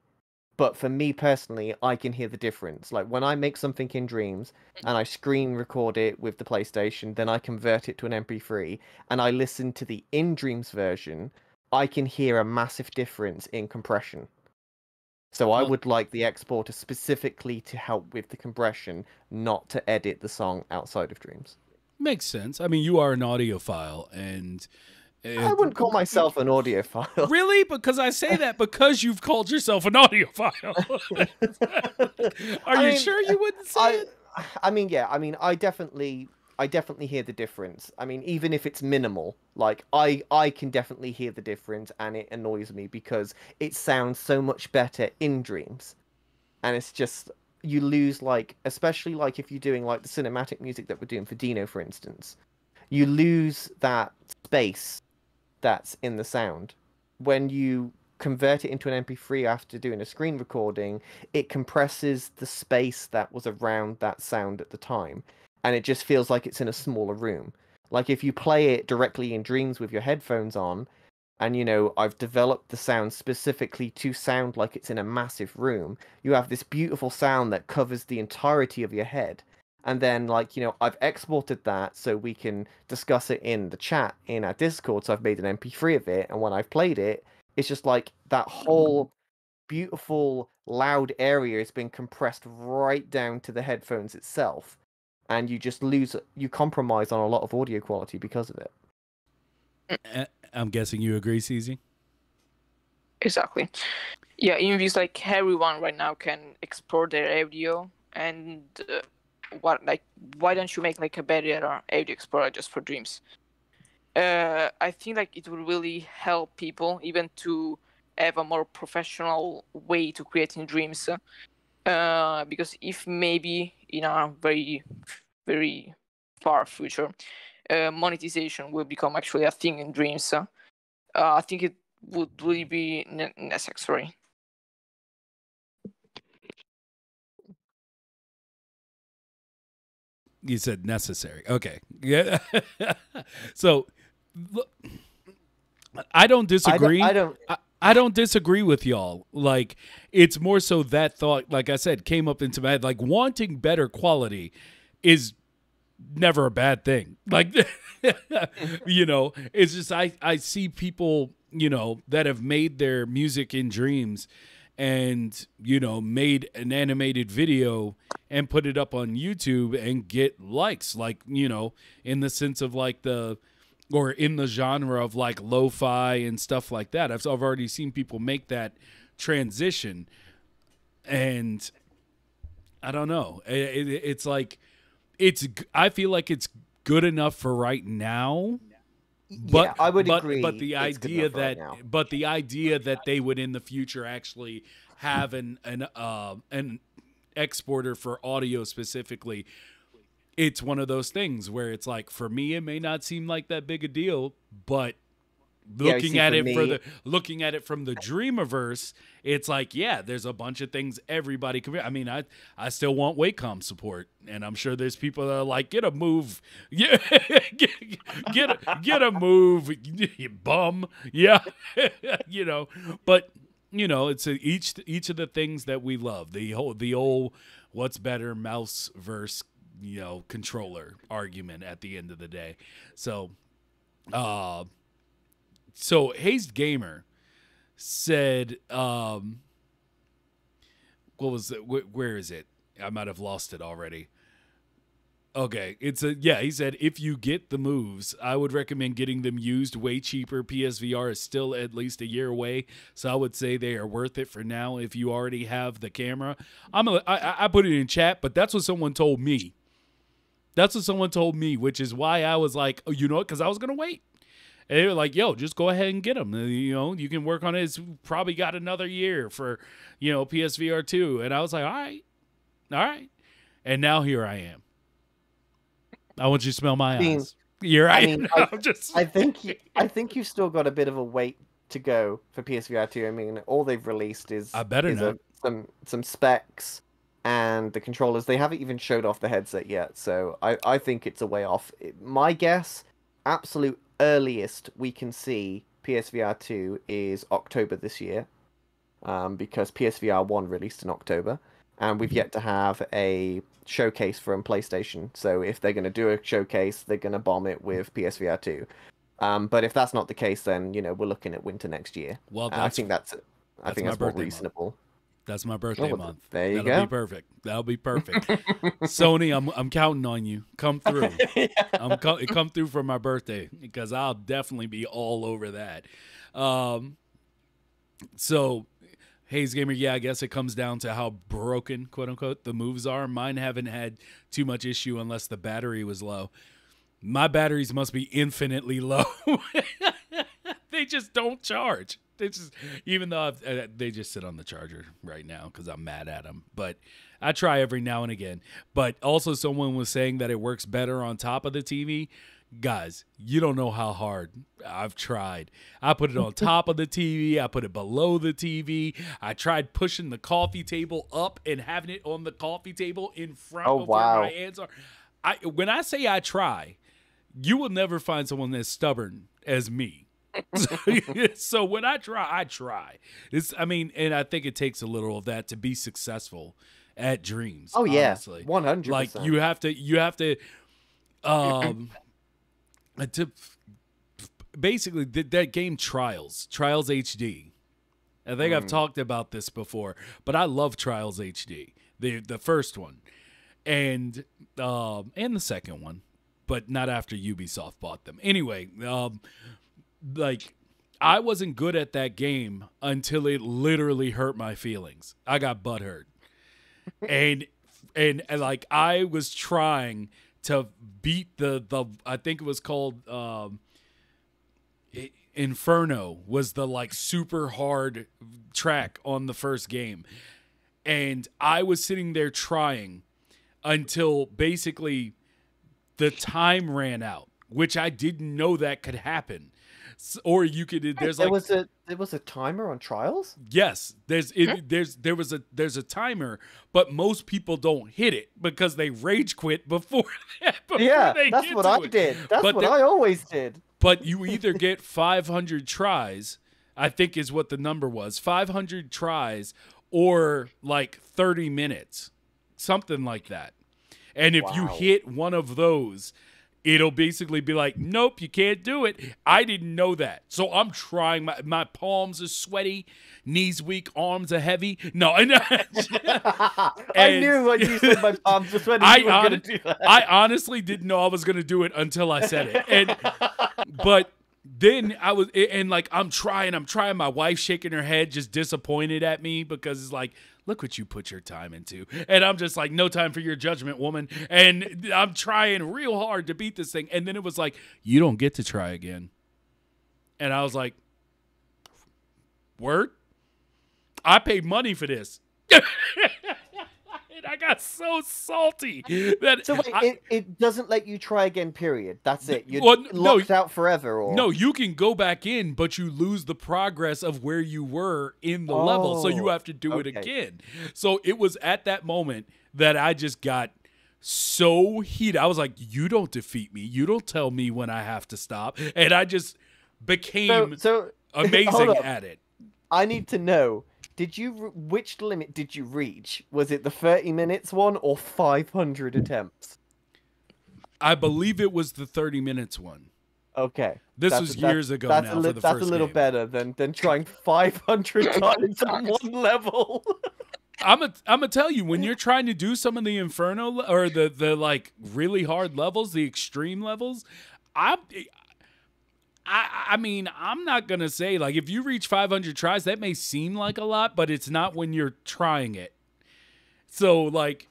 but for me personally, I can hear the difference. Like when I make something in Dreams and I screen record it with the PlayStation, then I convert it to an MP3 and I listen to the in Dreams version, I can hear a massive difference in compression. So I would like the exporter specifically to help with the compression, not to edit the song outside of Dreams. makes sense. I mean, you are an audiophile, and I wouldn't call myself an audiophile. Really? Because I say that because you've called yourself an audiophile. Are you sure you wouldn't say it? I mean, yeah. I mean, I definitely hear the difference. I mean, even if it's minimal, like I can definitely hear the difference, and it annoys me because it sounds so much better in Dreams, and it's just you lose like, especially like if you're doing like the cinematic music that we're doing for Dino, for instance, you lose that space that's in the sound. When you convert it into an MP3 after doing a screen recording, it compresses the space that was around that sound at the time, and it just feels like it's in a smaller room. Like if you play it directly in Dreams with your headphones on, and I've developed the sound specifically to sound like it's in a massive room, you have this beautiful sound that covers the entirety of your head. And then, like, I've exported that so we can discuss it in the chat in our Discord. So I've made an MP3 of it. And when I've played it, it's just like that whole beautiful, loud area has been compressed right down to the headphones itself. And you compromise on a lot of audio quality because of it. I'm guessing you agree, Seezy? Exactly. Yeah, in views like everyone right now can export their audio, and why don't you make like a better audio explorer just for Dreams? I think like it will really help people even to have a more professional way to create in Dreams. Because if maybe in a very, very far future, monetization will become actually a thing in Dreams, I think it would really be necessary. You said necessary. Okay. Yeah. So, look, I don't disagree. I don't disagree with y'all. Like, it's more so that thought, like I said, came up into my head. Like, wanting better quality is never a bad thing. Like, it's just I see people, that have made their music in Dreams and, made an animated video and put it up on YouTube and get likes, like, in the sense of like or in the genre of like lo-fi and stuff like that. I've already seen people make that transition, and I don't know. It's like, I feel like it's good enough for right now. But, yeah, I would agree. But the idea that they would in the future actually have an exporter for audio specifically it's one of those things where it's like, for me, it may not seem like that big a deal, but looking at it from the Dreamiverse, it's like, yeah, there's a bunch of things everybody can. I mean, I still want Wacom support, and I'm sure there's people that are like, get a move, yeah, get a move, you bum, yeah, you know. But you know, it's each of the things that we love. The old what's better mouse versus controller argument at the end of the day. So, So Hazed Gamer said, what was it? Where is it? I might have lost it already. Okay, he said, if you get the moves, I would recommend getting them used way cheaper. PSVR is still at least a year away, so I would say they are worth it for now if you already have the camera. I put it in chat, but that's what someone told me. That's what someone told me, which is why I was like, oh, you know what? Because I was going to wait. And they were like, yo, just go ahead and get them. You can work on it. It's probably got another year for, PSVR 2. And I was like, all right. And now here I am. I want you to smell my eyes. You're right. I think you've still got a bit of a wait to go for PSVR 2. I mean, all they've released is some specs and the controllers. They haven't even showed off the headset yet. So I think it's a way off. My guess, absolute earliest we can see PSVR 2 is October this year, because PSVR 1 released in October, and we've yet to have a showcase from PlayStation. So if they're going to do a showcase, they're going to bomb it with PSVR 2. But if that's not the case, then we're looking at winter next year. Well, I think that's more reasonable. Month. That's my birthday month. There you That'll be perfect. That'll be perfect. Sony, I'm counting on you. Come through. Come through for my birthday, because I'll definitely be all over that. So, Hayes Gamer, yeah, I guess it comes down to how broken, quote unquote, the moves are. Mine haven't had too much issue unless the battery was low. My batteries must be infinitely low. They just don't charge. Even though they just sit on the charger right now because I'm mad at them. But I try every now and again. But also someone was saying that it works better on top of the TV. Guys, you don't know how hard I've tried. I put it on top of the TV. I put it below the TV. I tried pushing the coffee table up and having it on the coffee table in front of where my hands are. When I say I try, you will never find someone as stubborn as me. So when I try. And I think it takes a little of that to be successful at Dreams. Oh yeah, honestly. 100%. Like you have to to basically that game Trials HD. I think I've talked about this before, but I love Trials HD, the first one, and the second one, but not after Ubisoft bought them. Anyway, like, I wasn't good at that game until it literally hurt my feelings. I got butthurt. and like, I was trying to beat the I think it was called Inferno was the like super hard track on the first game. And I was sitting there trying until basically the time ran out, which I didn't know that could happen. Or you could there was a timer on Trials? Yes, there's a timer, but most people don't hit it because they rage quit before that's what I did. That's what I always did. But you either get 500 tries, I think is what the number was, 500 tries, or like 30 minutes, something like that. And if you hit one of those, it'll basically be like, nope, you can't do it. I didn't know that. So I'm trying. My palms are sweaty, knees weak, arms are heavy. No. I knew when you said my palms were sweaty, you were going to do that. I honestly didn't know I was going to do it until I said it. But then I'm trying. My wife's shaking her head, just disappointed at me because it's like, look what you put your time into. And I'm just like, no time for your judgment, woman. And I'm trying real hard to beat this thing. And then it was like, you don't get to try again. And I was like, word? I paid money for this. And I got so salty that So wait, it doesn't let you try again, period. That's it. You're well, no, locked out forever, or no, you can go back in, but you lose the progress of where you were in the level. So you Oh, have to do it okay. again. So it was at that moment that I just got so heated. I was like, you don't defeat me. You don't tell me when I have to stop. And I just became So hold amazing up. at it. I need to know. Which limit did you reach? Was it the 30 minutes one or 500 attempts? I believe it was the 30 minutes one. Okay. This was years ago now for the That's a first little game. better than trying 500 times on one level. I'm gonna tell you, when you're trying to do some of the inferno or the like really hard levels, the extreme levels, I mean, I'm not gonna say, like, if you reach 500 tries, that may seem like a lot, but it's not when you're trying it. So, like,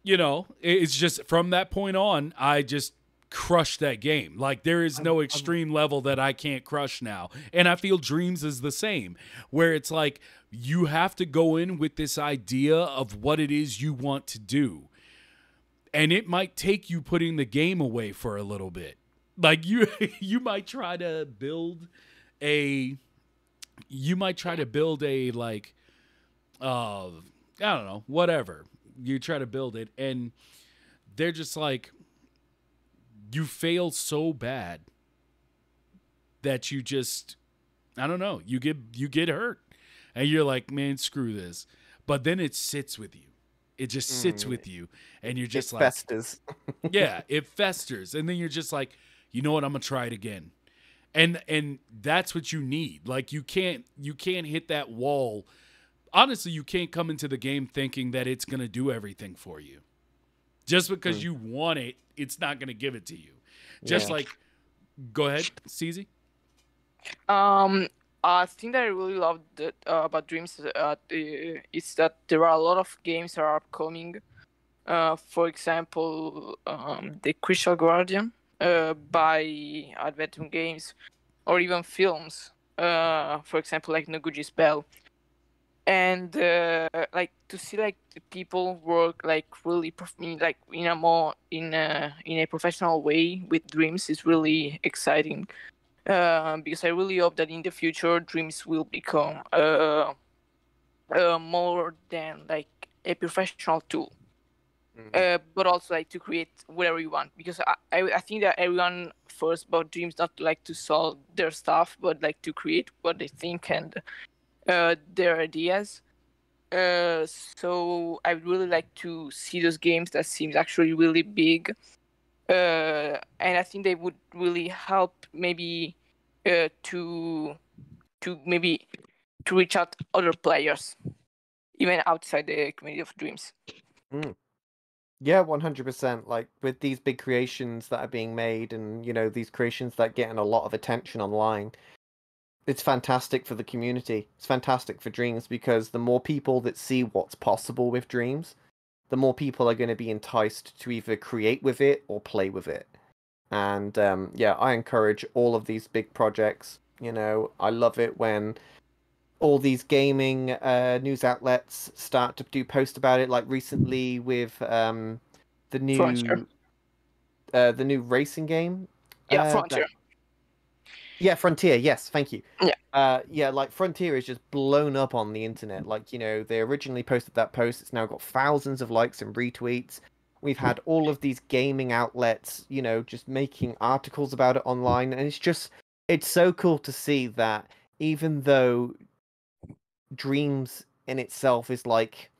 you know, it's just from that point on, I just crushed that game. Like, there is no extreme level that I can't crush now. And I feel Dreams is the same, where it's like you have to go in with this idea of what it is you want to do. And it might take you putting the game away for a little bit. Like, you might try to build a like I don't know, whatever. You try to build it and they're just like, you fail so bad that you just, I don't know, you get hurt and you're like, man, screw this. But then it sits with you. It just sits with you and you're just It like, festers. yeah, it festers. And then you're just like, you know what, I'm gonna try it again. And that's what you need. Like, you can't hit that wall. Honestly, you can't come into the game thinking that it's gonna do everything for you. Just because you want it, it's not gonna give it to you. Just Yeah. like, go ahead, Seezy. I think that I really love about Dreams is that there are a lot of games that are upcoming. For example, the Crystal Guardian by Adventure Games, or even films. For example, like Noguchi's Bell, and like to see like the people work like really like in a professional way with Dreams is really exciting. Because I really hope that in the future Dreams will become more than like a professional tool, but also like to create whatever you want. Because I think that everyone first bought Dreams not like to sell their stuff, but like to create what they think and their ideas. So I would really like to see those games that seems actually really big, and I think they would really help maybe to maybe to reach out other players, even outside the community of Dreams. Yeah, 100%. Like with these big creations that are being made and, these creations that getting a lot of attention online, it's fantastic for the community. It's fantastic for Dreams because the more people that see what's possible with Dreams, the more people are going to be enticed to either create with it or play with it. And yeah, I encourage all of these big projects. I love it when all these gaming news outlets start to do post about it. Like recently with the Frontier. new racing game. Yeah, Frontier. Yeah, Frontier. Yes, thank you. Yeah. Yeah, like Frontier is just blown up on the internet. Like, they originally posted that post. It's now got thousands of likes and retweets. We've had all of these gaming outlets, just making articles about it online. And it's so cool to see that even though Dreams in itself is like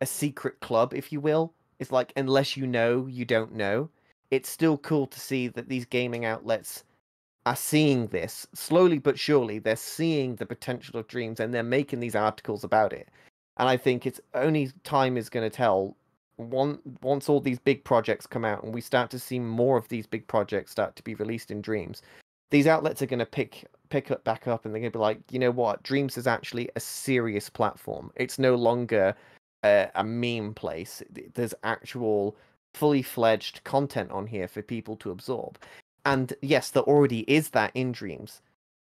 a secret club, if you will, it's like, unless you know, you don't know. It's still cool to see that these gaming outlets are seeing this slowly but surely. They're seeing the potential of Dreams and they're making these articles about it. And I think it's only time is going to tell once all these big projects come out and we start to see more of these big projects start to be released in Dreams. These outlets are going to pick up back up and they're going to be like, you know what? Dreams is actually a serious platform. It's no longer a meme place. There's actual fully fledged content on here for people to absorb. And yes, there already is that in Dreams,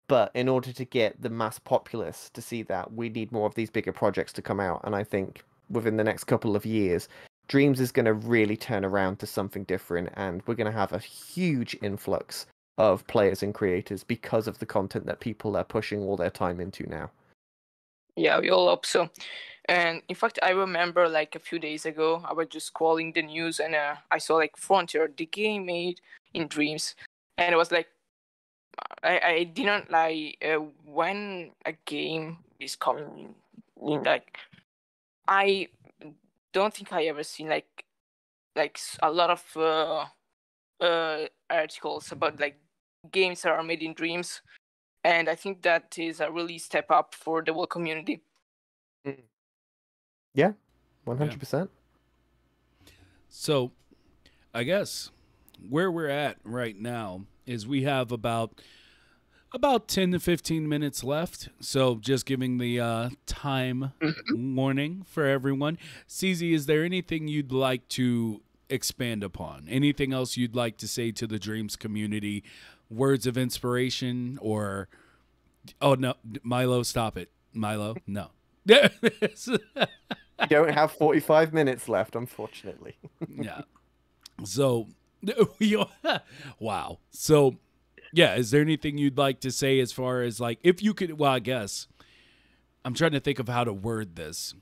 but in order to get the mass populace to see that, we need more of these bigger projects to come out. And I think within the next couple of years, Dreams is going to really turn around to something different, and we're going to have a huge influx of players and creators because of the content that people are pushing all their time into now. Yeah, we all hope so. And in fact, I remember like a few days ago, I was just scrolling the news and I saw like Frontier, the game made in Dreams, and it was like I didn't like when a game is coming in, like I don't think I ever seen like a lot of articles about like games that are made in Dreams, and I think that is a really step up for the whole community. Yeah, 100%. So, I guess where we're at right now is we have about 10 to 15 minutes left. So, just giving the time warning for everyone. Seezy, is there anything you'd like to expand upon? Anything else you'd like to say to the Dreams community? Words of inspiration or. Oh, no. Milo, stop it. Milo, no. You don't have 45 minutes left, unfortunately. Yeah. So, wow. So, yeah, is there anything you'd like to say as far as like, if you could, well, I guess I'm trying to think of how to word this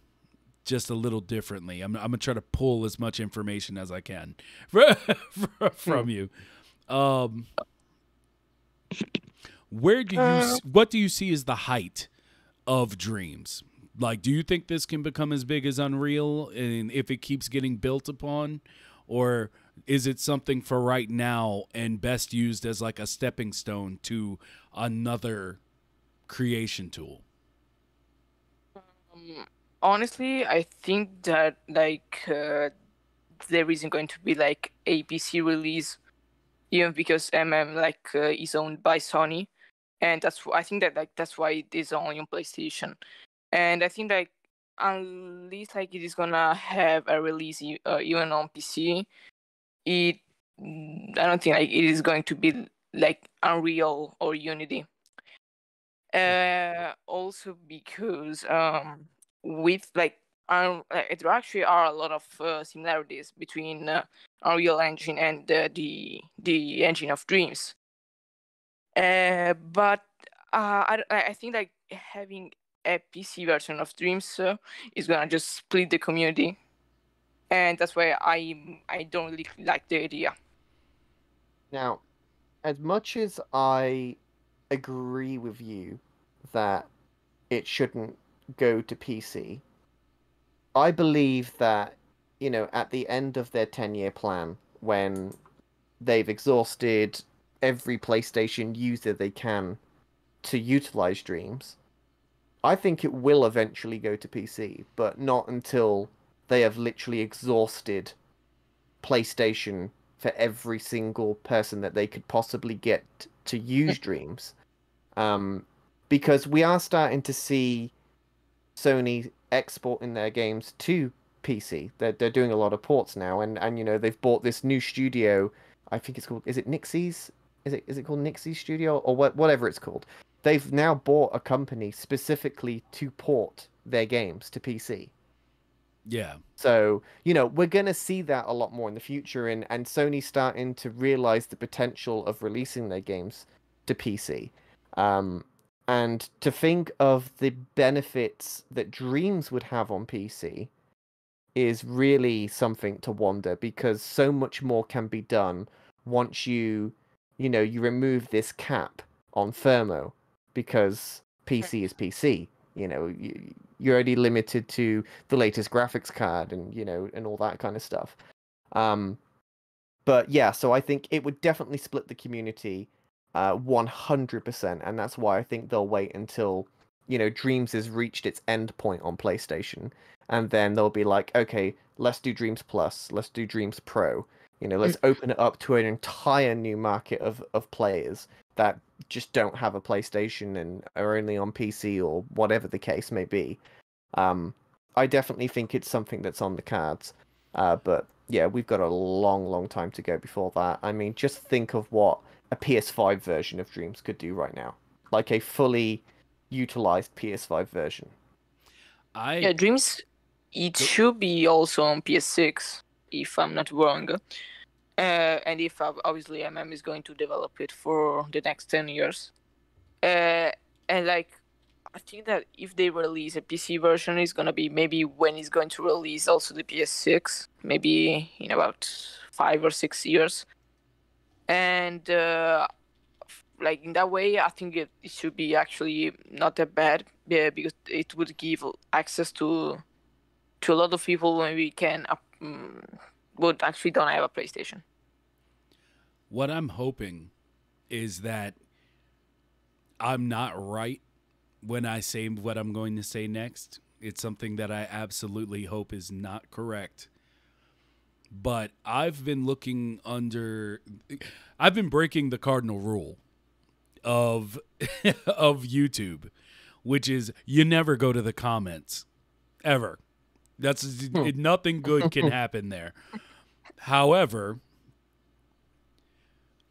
just a little differently. I'm going to try to pull as much information as I can from you. What do you see as the height of Dreams? Like, do you think this can become as big as Unreal, and if it keeps getting built upon, or is it something for right now and best used as like a stepping stone to another creation tool? Honestly, I think that like there isn't going to be like a PC release, even because like is owned by Sony, and I think that like that's why it is only on PlayStation. And I think like at least like it is gonna have a release even on PC. I don't think like it is going to be like Unreal or Unity. Also because with like there actually are a lot of similarities between Unreal Engine and the engine of Dreams. But I think like having a PC version of Dreams is gonna just split the community, and that's why I don't really like the idea. Now, as much as I agree with you that it shouldn't go to PC, I believe that, at the end of their 10-year plan, when they've exhausted every PlayStation user they can to utilize Dreams, I think it will eventually go to PC, but not until they have literally exhausted PlayStation for every single person that they could possibly get to use Dreams. Because we are starting to see Sony exporting their games to PC. They're doing a lot of ports now, and they've bought this new studio. I think it's called. Is it Nixie's? Is it called Nixie's Studio or whatever it's called? They've now bought a company specifically to port their games to PC. Yeah. So, we're going to see that a lot more in the future, and Sony's starting to realize the potential of releasing their games to PC. And to think of the benefits that Dreams would have on PC is really something to wonder, because so much more can be done once you remove this cap on thermo, because PC is PC. You're already limited to the latest graphics card and all that kind of stuff. But yeah, so I think it would definitely split the community 100%, and that's why I think they'll wait until Dreams has reached its end point on PlayStation, and then they'll be like, okay, let's do Dreams Plus, let's do Dreams Pro. Let's open it up to an entire new market of players that just don't have a PlayStation and are only on PC or whatever the case may be. I definitely think it's something that's on the cards. But yeah, we've got a long, long time to go before that. I mean, just think of what a PS5 version of Dreams could do right now. Like a fully utilized PS5 version. Yeah, Dreams It should be also on PS6, if I'm not wrong. And if obviously MM is going to develop it for the next 10 years. And like, I think that if they release a PC version, it's gonna be maybe when it's going to release also the PS6, maybe in about 5 or 6 years. And like in that way, I think it should be actually not that bad, because it would give access to a lot of people when we can would actually don't have a PlayStation. What I'm hoping is that I'm not right when I say what I'm going to say next. It's something that I absolutely hope is not correct. But I've been breaking the cardinal rule of of YouTube, which is you never go to the comments ever. That's nothing good can happen there. However,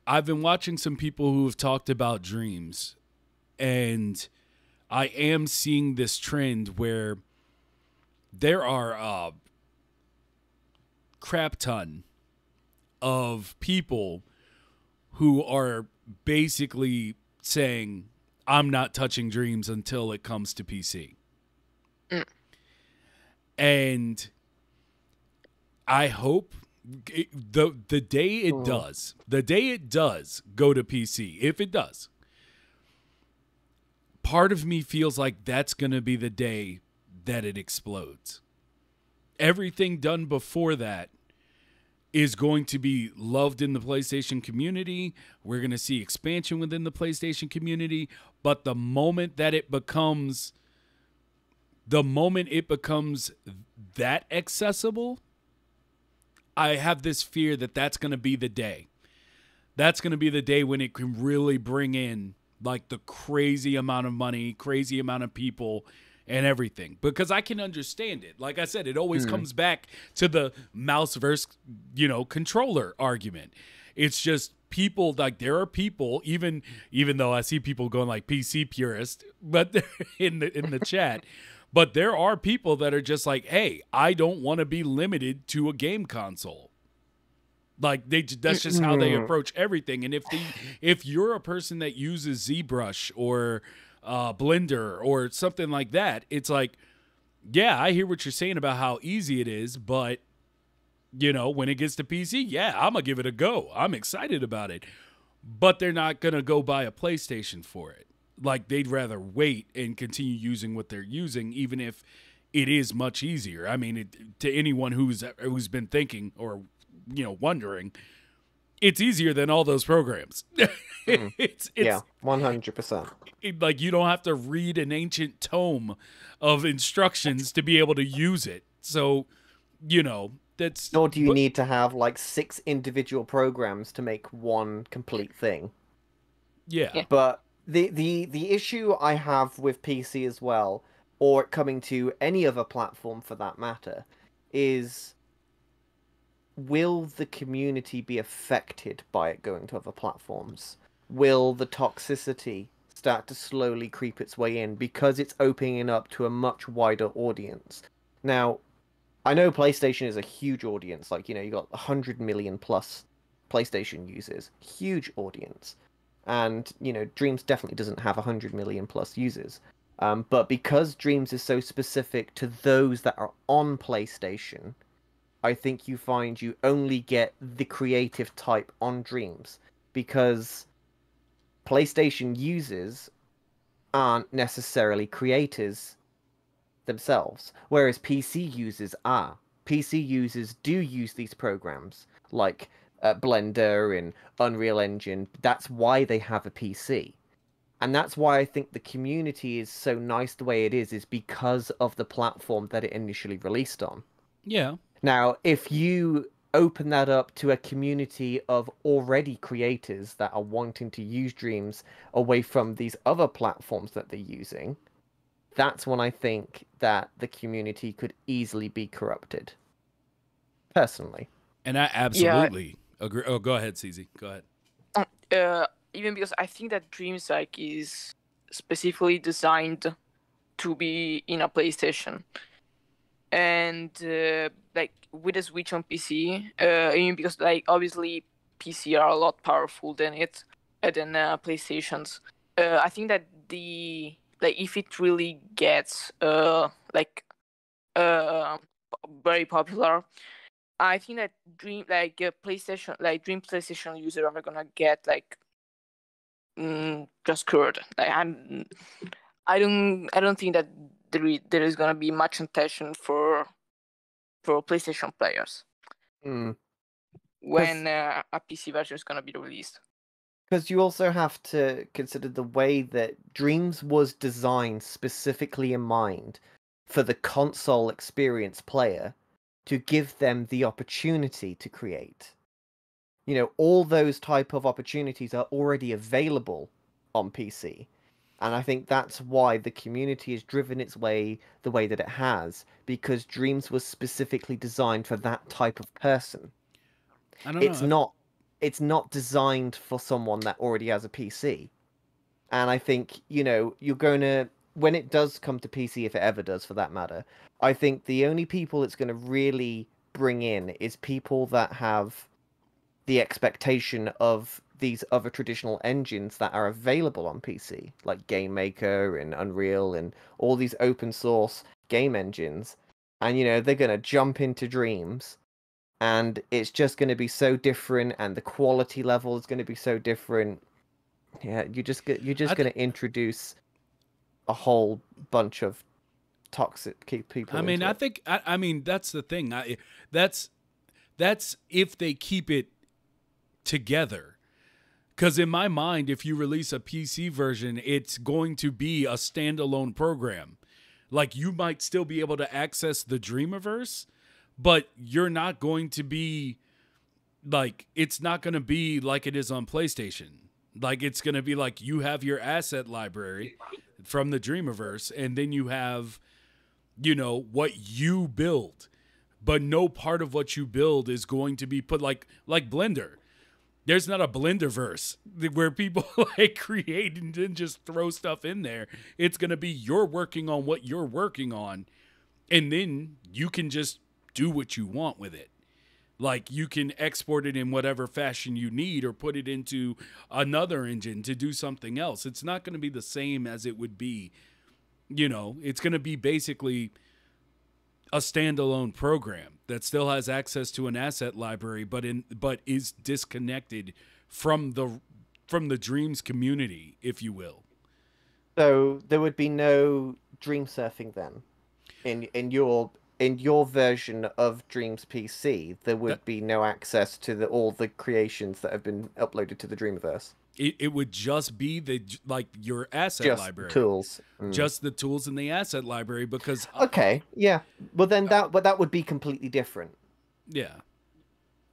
I've been watching some people who have talked about dreams, and I am seeing this trend where there are a crap ton of people who are basically saying, I'm not touching dreams until it comes to PC. And I hope the day it does go to PC, if it does, part of me feels like that's going to be the day that it explodes. Everything done before that is going to be loved in the PlayStation community. We're going to see expansion within the PlayStation community. But the moment it becomes that accessible, I have this fear that that's going to be the day. That's going to be the day when it can really bring in like the crazy amount of money, crazy amount of people, and everything. Because I can understand it. Like I said, it always comes back to the mouse versus, controller argument. It's just people, like there are people, even though I see people going like PC purist, but in the chat, but there are people that are just like, hey, I don't want to be limited to a game console. Like that's just how they approach everything. And if you're a person that uses ZBrush or Blender or something like that, it's like, yeah, I hear what you're saying about how easy it is, but when it gets to PC, yeah, I'm gonna give it a go. I'm excited about it, but they're not gonna go buy a PlayStation for it. Like they'd rather wait and continue using what they're using, even if it is much easier. I mean, to anyone who's been thinking or wondering, it's easier than all those programs. It's 100%. Like you don't have to read an ancient tome of instructions to be able to use it. So, that's. Nor do you need to have like 6 individual programs to make one complete thing. Yeah. But the issue I have with PC as well, or coming to any other platform for that matter, is will the community be affected by it going to other platforms? Will the toxicity start to slowly creep its way in because it's opening up to a much wider audience? Now, I know PlayStation is a huge audience. Like, you got 100 million plus PlayStation users. Huge audience. And, Dreams definitely doesn't have 100 million plus users. But because Dreams is so specific to those that are on PlayStation, I think you find you only get the creative type on Dreams, because PlayStation users aren't necessarily creators themselves, whereas PC users are. PC users do use these programs like Blender and Unreal Engine. That's why they have a PC. And that's why I think the community is so nice the way it is because of the platform that it initially released on. Yeah. Now, if you open that up to a community of already creators that are wanting to use Dreams away from these other platforms that they're using, that's when I think that the community could easily be corrupted. Personally. And I absolutely agree. Oh, go ahead, Seezy. Go ahead. Even because I think that Dreams is specifically designed to be in a PlayStation. and like with a Switch on PC, I mean, because like obviously PC are a lot powerful than PlayStations. I think that the like if it really gets like uh very popular, I think that Dream PlayStation users are gonna get like just cured. Like I don't think that there is gonna be much attention for PlayStation players when a PC version is gonna be released. Because you also have to consider the way that Dreams was designed specifically in mind for the console experience player to give them the opportunity to create. You know, all those type of opportunities are already available on PC. And I think that's why the community has driven its way the way that it has, because Dreams was specifically designed for that type of person. I don't It's know. not it's not designed for someone that already has a PC. And I think, you know, you're going to when it does come to PC, if it ever does for that matter, I think the only people it's going to really bring in is people that have the expectation of these other traditional engines that are available on PC, like Game Maker and Unreal and all these open source game engines. And, you know, they're going to jump into Dreams and it's just going to be so different and the quality level is going to be so different. Yeah, you're just going to introduce a whole bunch of toxic people I mean, into I it. think I mean that's the thing. That's if they keep it together. Because in my mind, if you release a PC version, it's going to be a standalone program. Like you might still be able to access the Dreamiverse, but you're not going to be like it's not going to be like it is on PlayStation. Like it's going to be like you have your asset library from the Dreamiverse, and then you have, you know, what you build. But no part of what you build is going to be put like Blender. There's not a Blenderverse where people like create and then just throw stuff in there. It's going to be you're working on what you're working on, and then you can just do what you want with it. Like you can export it in whatever fashion you need or put it into another engine to do something else. It's not going to be the same as it would be, you know, it's going to be basically a standalone program that still has access to an asset library but is disconnected from the Dreams community, if you will. So there would be no dream surfing then in your version of Dreams PC. There That would be no access to all the creations that have been uploaded to the Dreamverse. it would just be your asset Just the library, tools. just the tools in the asset library because Okay, yeah. Well, then that would be completely different. yeah.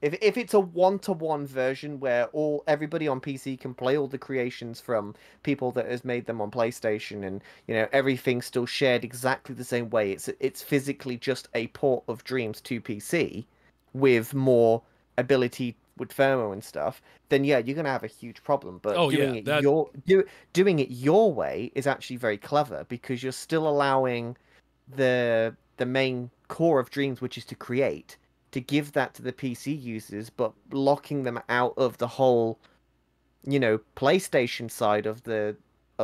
If it's a one-to-one version where everybody on PC can play all the creations from people that has made them on PlayStation, and you know everything's still shared exactly the same way. It's physically just a port of Dreams to PC with more ability with firmware and stuff. Then yeah, you're gonna have a huge problem. But Oh yeah, that doing it your way is actually very clever because you're still allowing the main core of Dreams, which is to create, to give that to the PC users, but locking them out of the whole, you know, PlayStation side of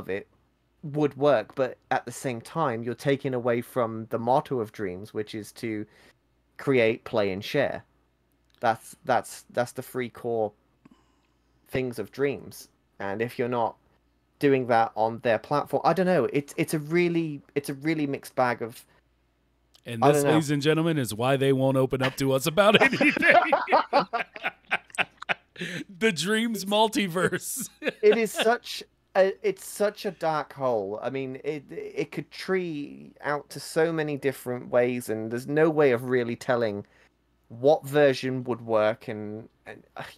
it would work. But at the same time, you're taking away from the motto of Dreams, which is to create, play, and share. That's the three core things of Dreams. And if you're not doing that on their platform, I don't know. It's a really mixed bag of. and I this, don't know. ladies and gentlemen, is why they won't open up to us about anything. The Dreams multiverse. It's such a dark hole. I mean, it could tree out to so many different ways, and there's no way of really telling what version would work. And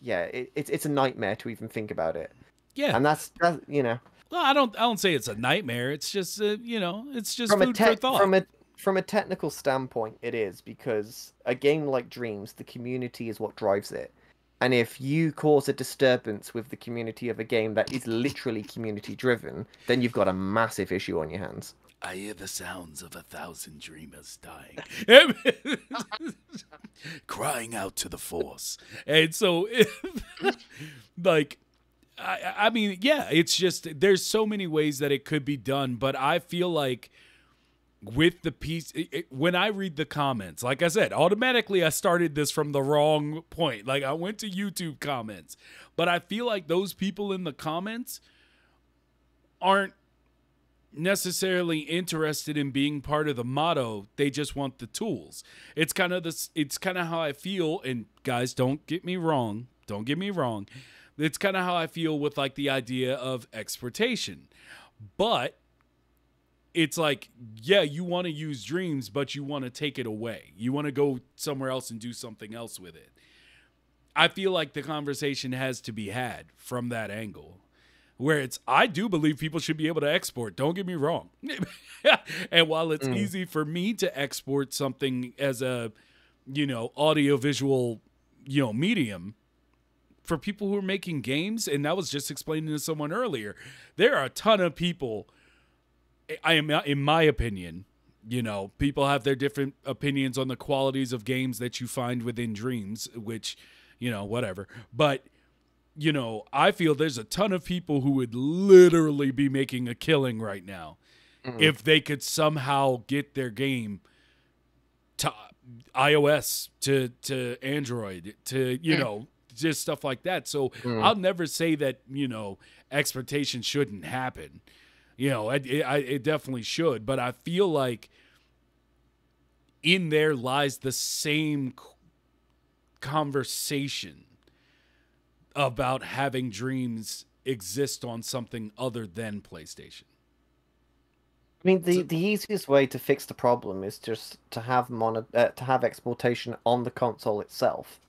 yeah, it's a nightmare to even think about it. Yeah. And that's you know, Well, I don't say it's a nightmare. It's just you know, it's just from a food for thought. from a technical standpoint, it is, because a game like Dreams, the community is what drives it. And if you cause a disturbance with the community of a game that is literally community driven, then you've got a massive issue on your hands. I hear the sounds of 1,000 dreamers dying, crying out to the force. And so, like, I mean, yeah, it's just there's so many ways that it could be done, but I feel like with the piece, when I read the comments, like I said, automatically I started this from the wrong point. Like I went to YouTube comments, but I feel like those people in the comments aren't necessarily interested in being part of the motto. They just want the tools. It's kind of this. It's kind of how I feel. And guys, don't get me wrong. Don't get me wrong. It's kind of how I feel with like the idea of exportation, but it's like, yeah, you want to use dreams, but you want to take it away. You want to go somewhere else and do something else with it. I feel like the conversation has to be had from that angle, where it's, I do believe people should be able to export. Don't get me wrong. And while it's easy for me to export something as a, audio visual, medium, for people who are making games, and that was just explaining to someone earlier, there are a ton of people, in my opinion, people have their different opinions on the qualities of games that you find within dreams, which, whatever. But, I feel there's a ton of people who would literally be making a killing right now if they could somehow get their game to iOS, to Android, to, just stuff like that. So I'll never say that, exportation shouldn't happen. It definitely should, but I feel like in there lies the same conversation about having dreams exist on something other than PlayStation. I mean, the easiest way to fix the problem is just to have exportation on the console itself.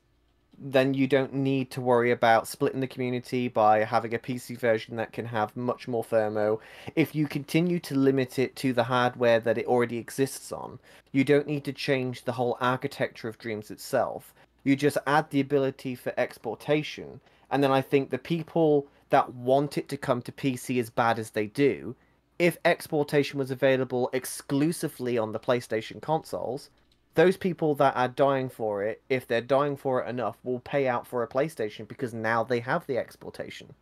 Then you don't need to worry about splitting the community by having a PC version that can have much more thermo. If you continue to limit it to the hardware that it already exists on, you don't need to change the whole architecture of Dreams itself. You just add the ability for exportation, and then I think the people that want it to come to PC as bad as they do, if exportation was available exclusively on the PlayStation consoles, those people that are dying for it, if they're dying for it enough, will pay out for a PlayStation because now they have the exportation.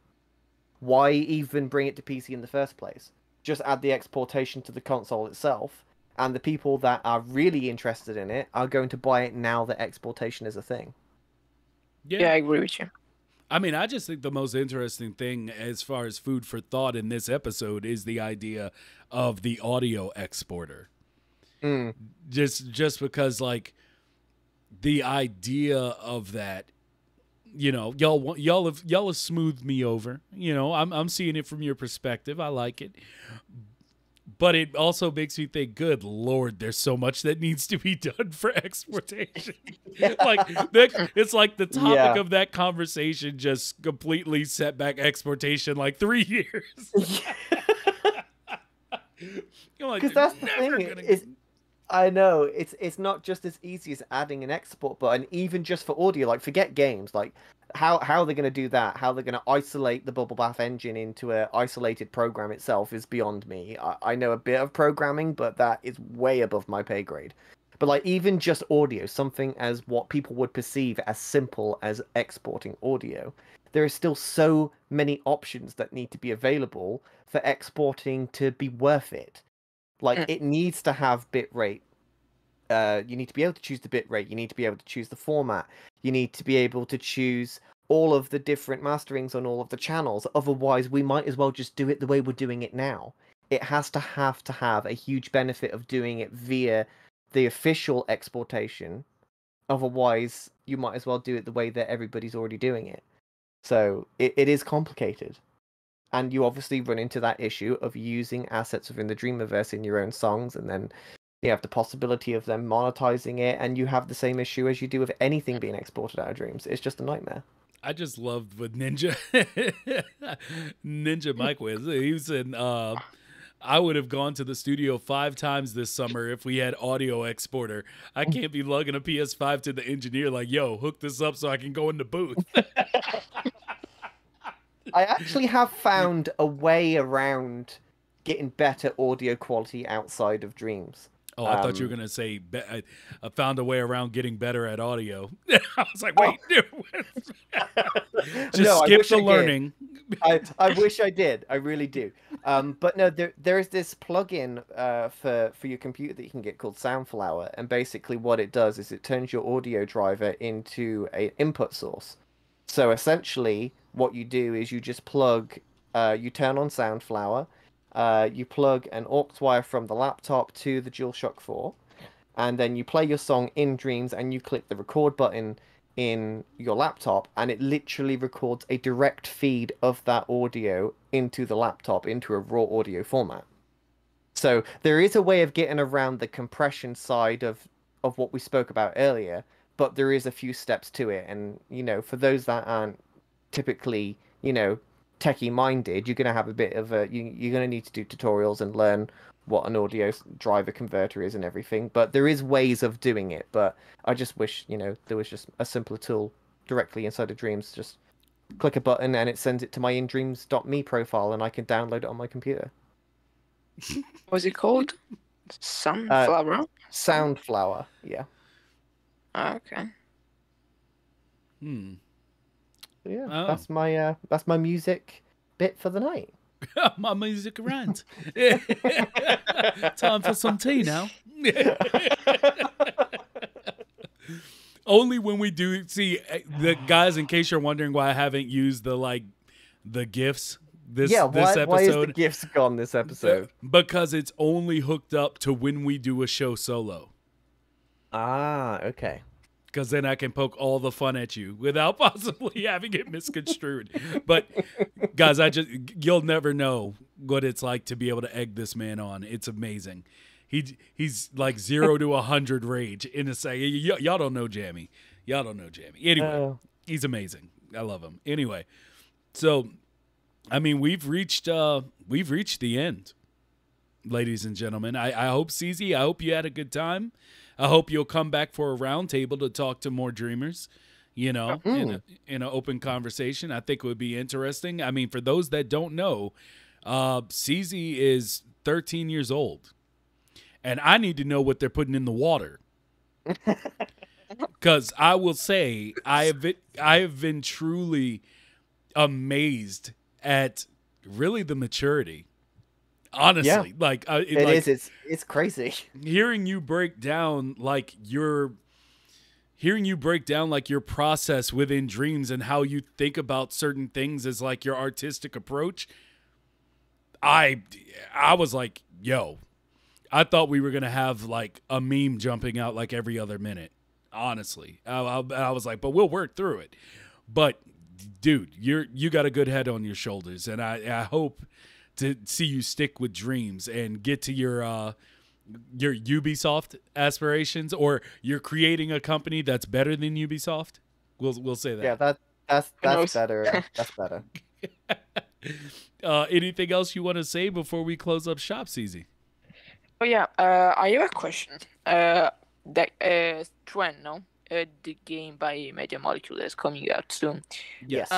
Why even bring it to PC in the first place? Just add the exportation to the console itself, and the people that are really interested in it are going to buy it now that exportation is a thing. Yeah, I agree with you. I mean, I just think the most interesting thing as far as food for thought in this episode is the idea of the audio exporter. Just because, like, the idea of that, y'all have smoothed me over. I'm seeing it from your perspective. I like it, but it also makes me think, good Lord, there's so much that needs to be done for exportation. Like, it's like the topic of that conversation just completely set back exportation like 3 years. Because that's the thing. I know it's not just as easy as adding an export button, even just for audio. Like, forget games. Like, how are they going to do that? How they're going to isolate the Bubble Bath engine into an isolated program itself is beyond me. I know a bit of programming, but that is way above my pay grade. But like, even just audio, something as what people would perceive as simple as exporting audio, there are still so many options that need to be available for exporting to be worth it. Like, it needs to have bitrate. You need to be able to choose the bitrate. You need to be able to choose the format. You need to be able to choose all of the different masterings on all of the channels. Otherwise, we might as well just do it the way we're doing it now. It has to have a huge benefit of doing it via the official exportation. Otherwise, you might as well do it the way that everybody's already doing it. So it is complicated. And you obviously run into that issue of using assets within the Dreamiverse in your own songs, and then you have the possibility of them monetizing it, and you have the same issue as you do with anything being exported out of Dreams. It's just a nightmare. I just loved what Ninja Mike was. He said, I would have gone to the studio 5 times this summer if we had audio exporter. I can't be lugging a PS5 to the engineer like, yo, hook this up so I can go in the booth. I actually have found a way around getting better audio quality outside of Dreams. Oh, I thought you were gonna say I found a way around getting better at audio. I was like, wait, dude, just No, skip the learning. I wish I did. I really do. But no, there is this plugin for your computer that you can get called Soundflower, and basically what it does is it turns your audio driver into an input source. So essentially, what you do is you just you turn on Soundflower, you plug an aux wire from the laptop to the DualShock 4, and then you play your song in Dreams, and you click the record button in your laptop, and it literally records a direct feed of that audio into the laptop into a raw audio format. So there is a way of getting around the compression side of what we spoke about earlier, but there is a few steps to it. And for those that aren't typically techie minded, you're gonna have a bit of you're gonna need to do tutorials and learn what an audio driver converter is and everything. But there is ways of doing it. But I just wish there was just a simpler tool directly inside of Dreams. Just click a button and it sends it to my indreams.me profile, and I can download it on my computer. What's it called? Sunflower? Soundflower, yeah. Okay. Yeah, Oh. that's my music bit for the night. My music rant. Time for some tea now. Only when we do see the guys. In case you're wondering why I haven't used the GIFs this episode. Why is the GIFs gone this episode? Because it's only hooked up to when we do a show solo. Ah, okay. Because then I can poke all the fun at you without possibly having it misconstrued. But guys, you'll never know what it's like to be able to egg this man on. It's amazing. He's like 0 to 100 rage in a second. Y'all don't know Jammy. Y'all don't know Jammy. Anyway, he's amazing. I love him. Anyway, so I mean, we've reached the end, ladies and gentlemen. I hope, Seezy, I hope you had a good time. I hope you'll come back for a roundtable to talk to more dreamers, in an open conversation. I think it would be interesting. I mean, for those that don't know, Seezy is 13 years old, and I need to know what they're putting in the water. Because I will say, I have been truly amazed at really the maturity. Honestly, yeah. It's crazy. Hearing you break down your process within Dreams and how you think about certain things as like your artistic approach. I was like, yo, I thought we were gonna have like a meme jumping out like every other minute. Honestly, I was like, but we'll work through it. But dude, you got a good head on your shoulders, and I hope to see you stick with Dreams and get to your Ubisoft aspirations, or you're creating a company that's better than Ubisoft. We'll say that. Yeah, that's better. That's better. Anything else you want to say before we close up shop, Seezy? Oh yeah, I have a question. Trend, no? The game by Media Molecule is coming out soon. Yes.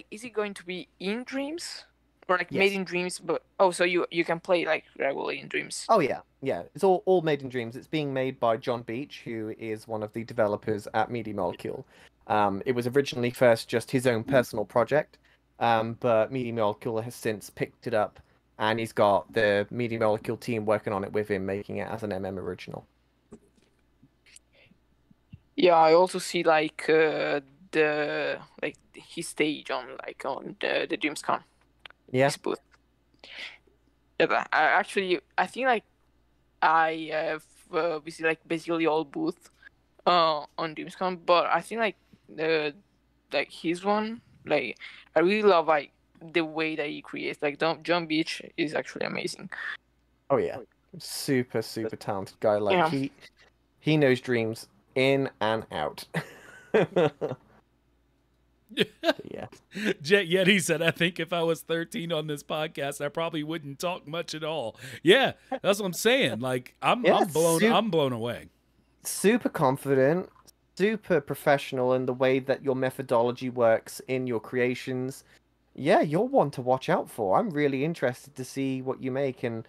Is it going to be in Dreams? Or Yes. made in Dreams, but so you can play like regularly in Dreams. Oh yeah. It's all made in Dreams. It's being made by John Beach, who is one of the developers at Media Molecule. It was originally first just his own personal project, but Media Molecule has since picked it up, and he's got the Media Molecule team working on it with him, making it as an MM original. Yeah, I also see his stage on the DreamsCon. Yeah. His booth. Yeah, I think I have visited basically all booths on DreamsCon, but I think his one, I really love the way that he creates. John Beach is actually amazing. Oh yeah, super talented guy. He knows Dreams in and out. Yeah. Yet he said, I think if I was 13 on this podcast, I probably wouldn't talk much at all. Yeah, that's what I'm saying. I'm blown away. Super confident, super professional in the way that your methodology works in your creations. yeah, you're one to watch out for. I'm really interested to see what you make, and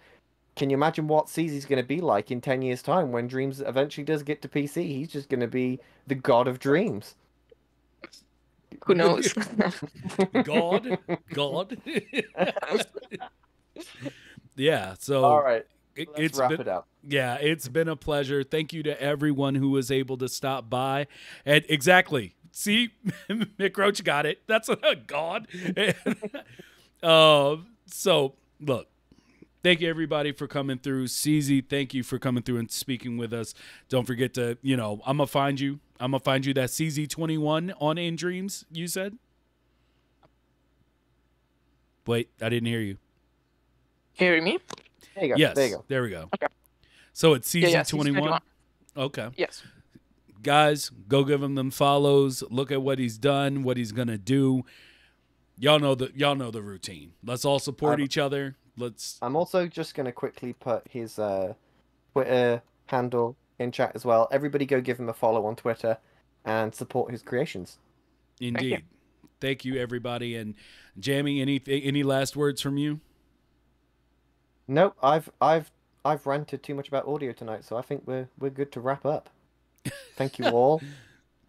can you imagine what Seezy's going to be like in 10 years' time when Dreams eventually does get to PC? He's just going to be the god of dreams. Who knows? God. Yeah, All so right, let's it's wrap been it up. yeah, it's been a pleasure. Thank you to everyone who was able to stop by. And exactly. See, Mick Roach got it. That's a God. So look, thank you everybody for coming through. Seezy, thank you for coming through and speaking with us. Don't forget to, I'm gonna find you. I'm gonna find you that Seezy21 on In Dreams, you said? Wait, I didn't hear you. Hearing me? There you go. Yes, There you go. there we go. Okay. So it's Yeah, Seezy21? Seezy21. Okay. Yes. Guys, go give him them follows. Look at what he's done, what he's gonna do. Y'all know the routine. Let's all support each other. I'm also just going to quickly put his Twitter handle in chat as well. Everybody go give him a follow on Twitter and support his creations. Indeed. Thank you everybody. And Jamie, any last words from you? Nope, I've ranted too much about audio tonight, so I think we're good to wrap up. Thank you all.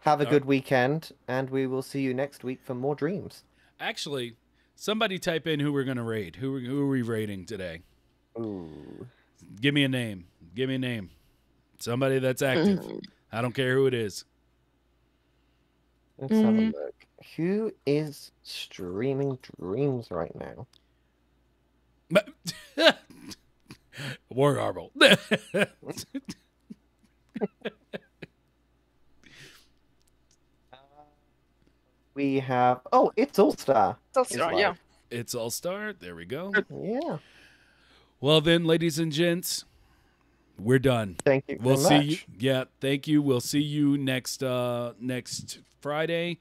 Have a good weekend, and we will see you next week for more dreams. Actually, somebody type in who we're gonna raid. Who are we raiding today? Ooh. Give me a name. Give me a name. Somebody that's active. I don't care who it is. Let's have a look. Who is streaming dreams right now? War Garble. We have it's All Star. Yeah. It's All Star. There we go. Yeah. Well then, ladies and gents, we're done. Thank you. We'll see much. you. Yeah, thank you. We'll see you next Friday.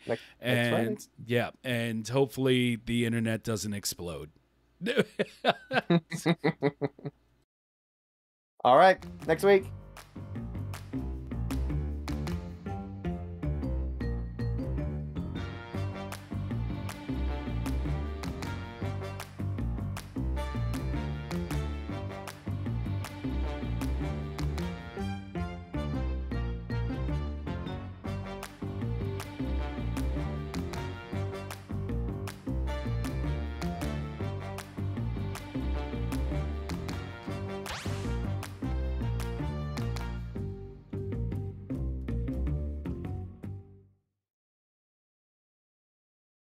Next and Friday. yeah, and hopefully the internet doesn't explode. All right. Next week.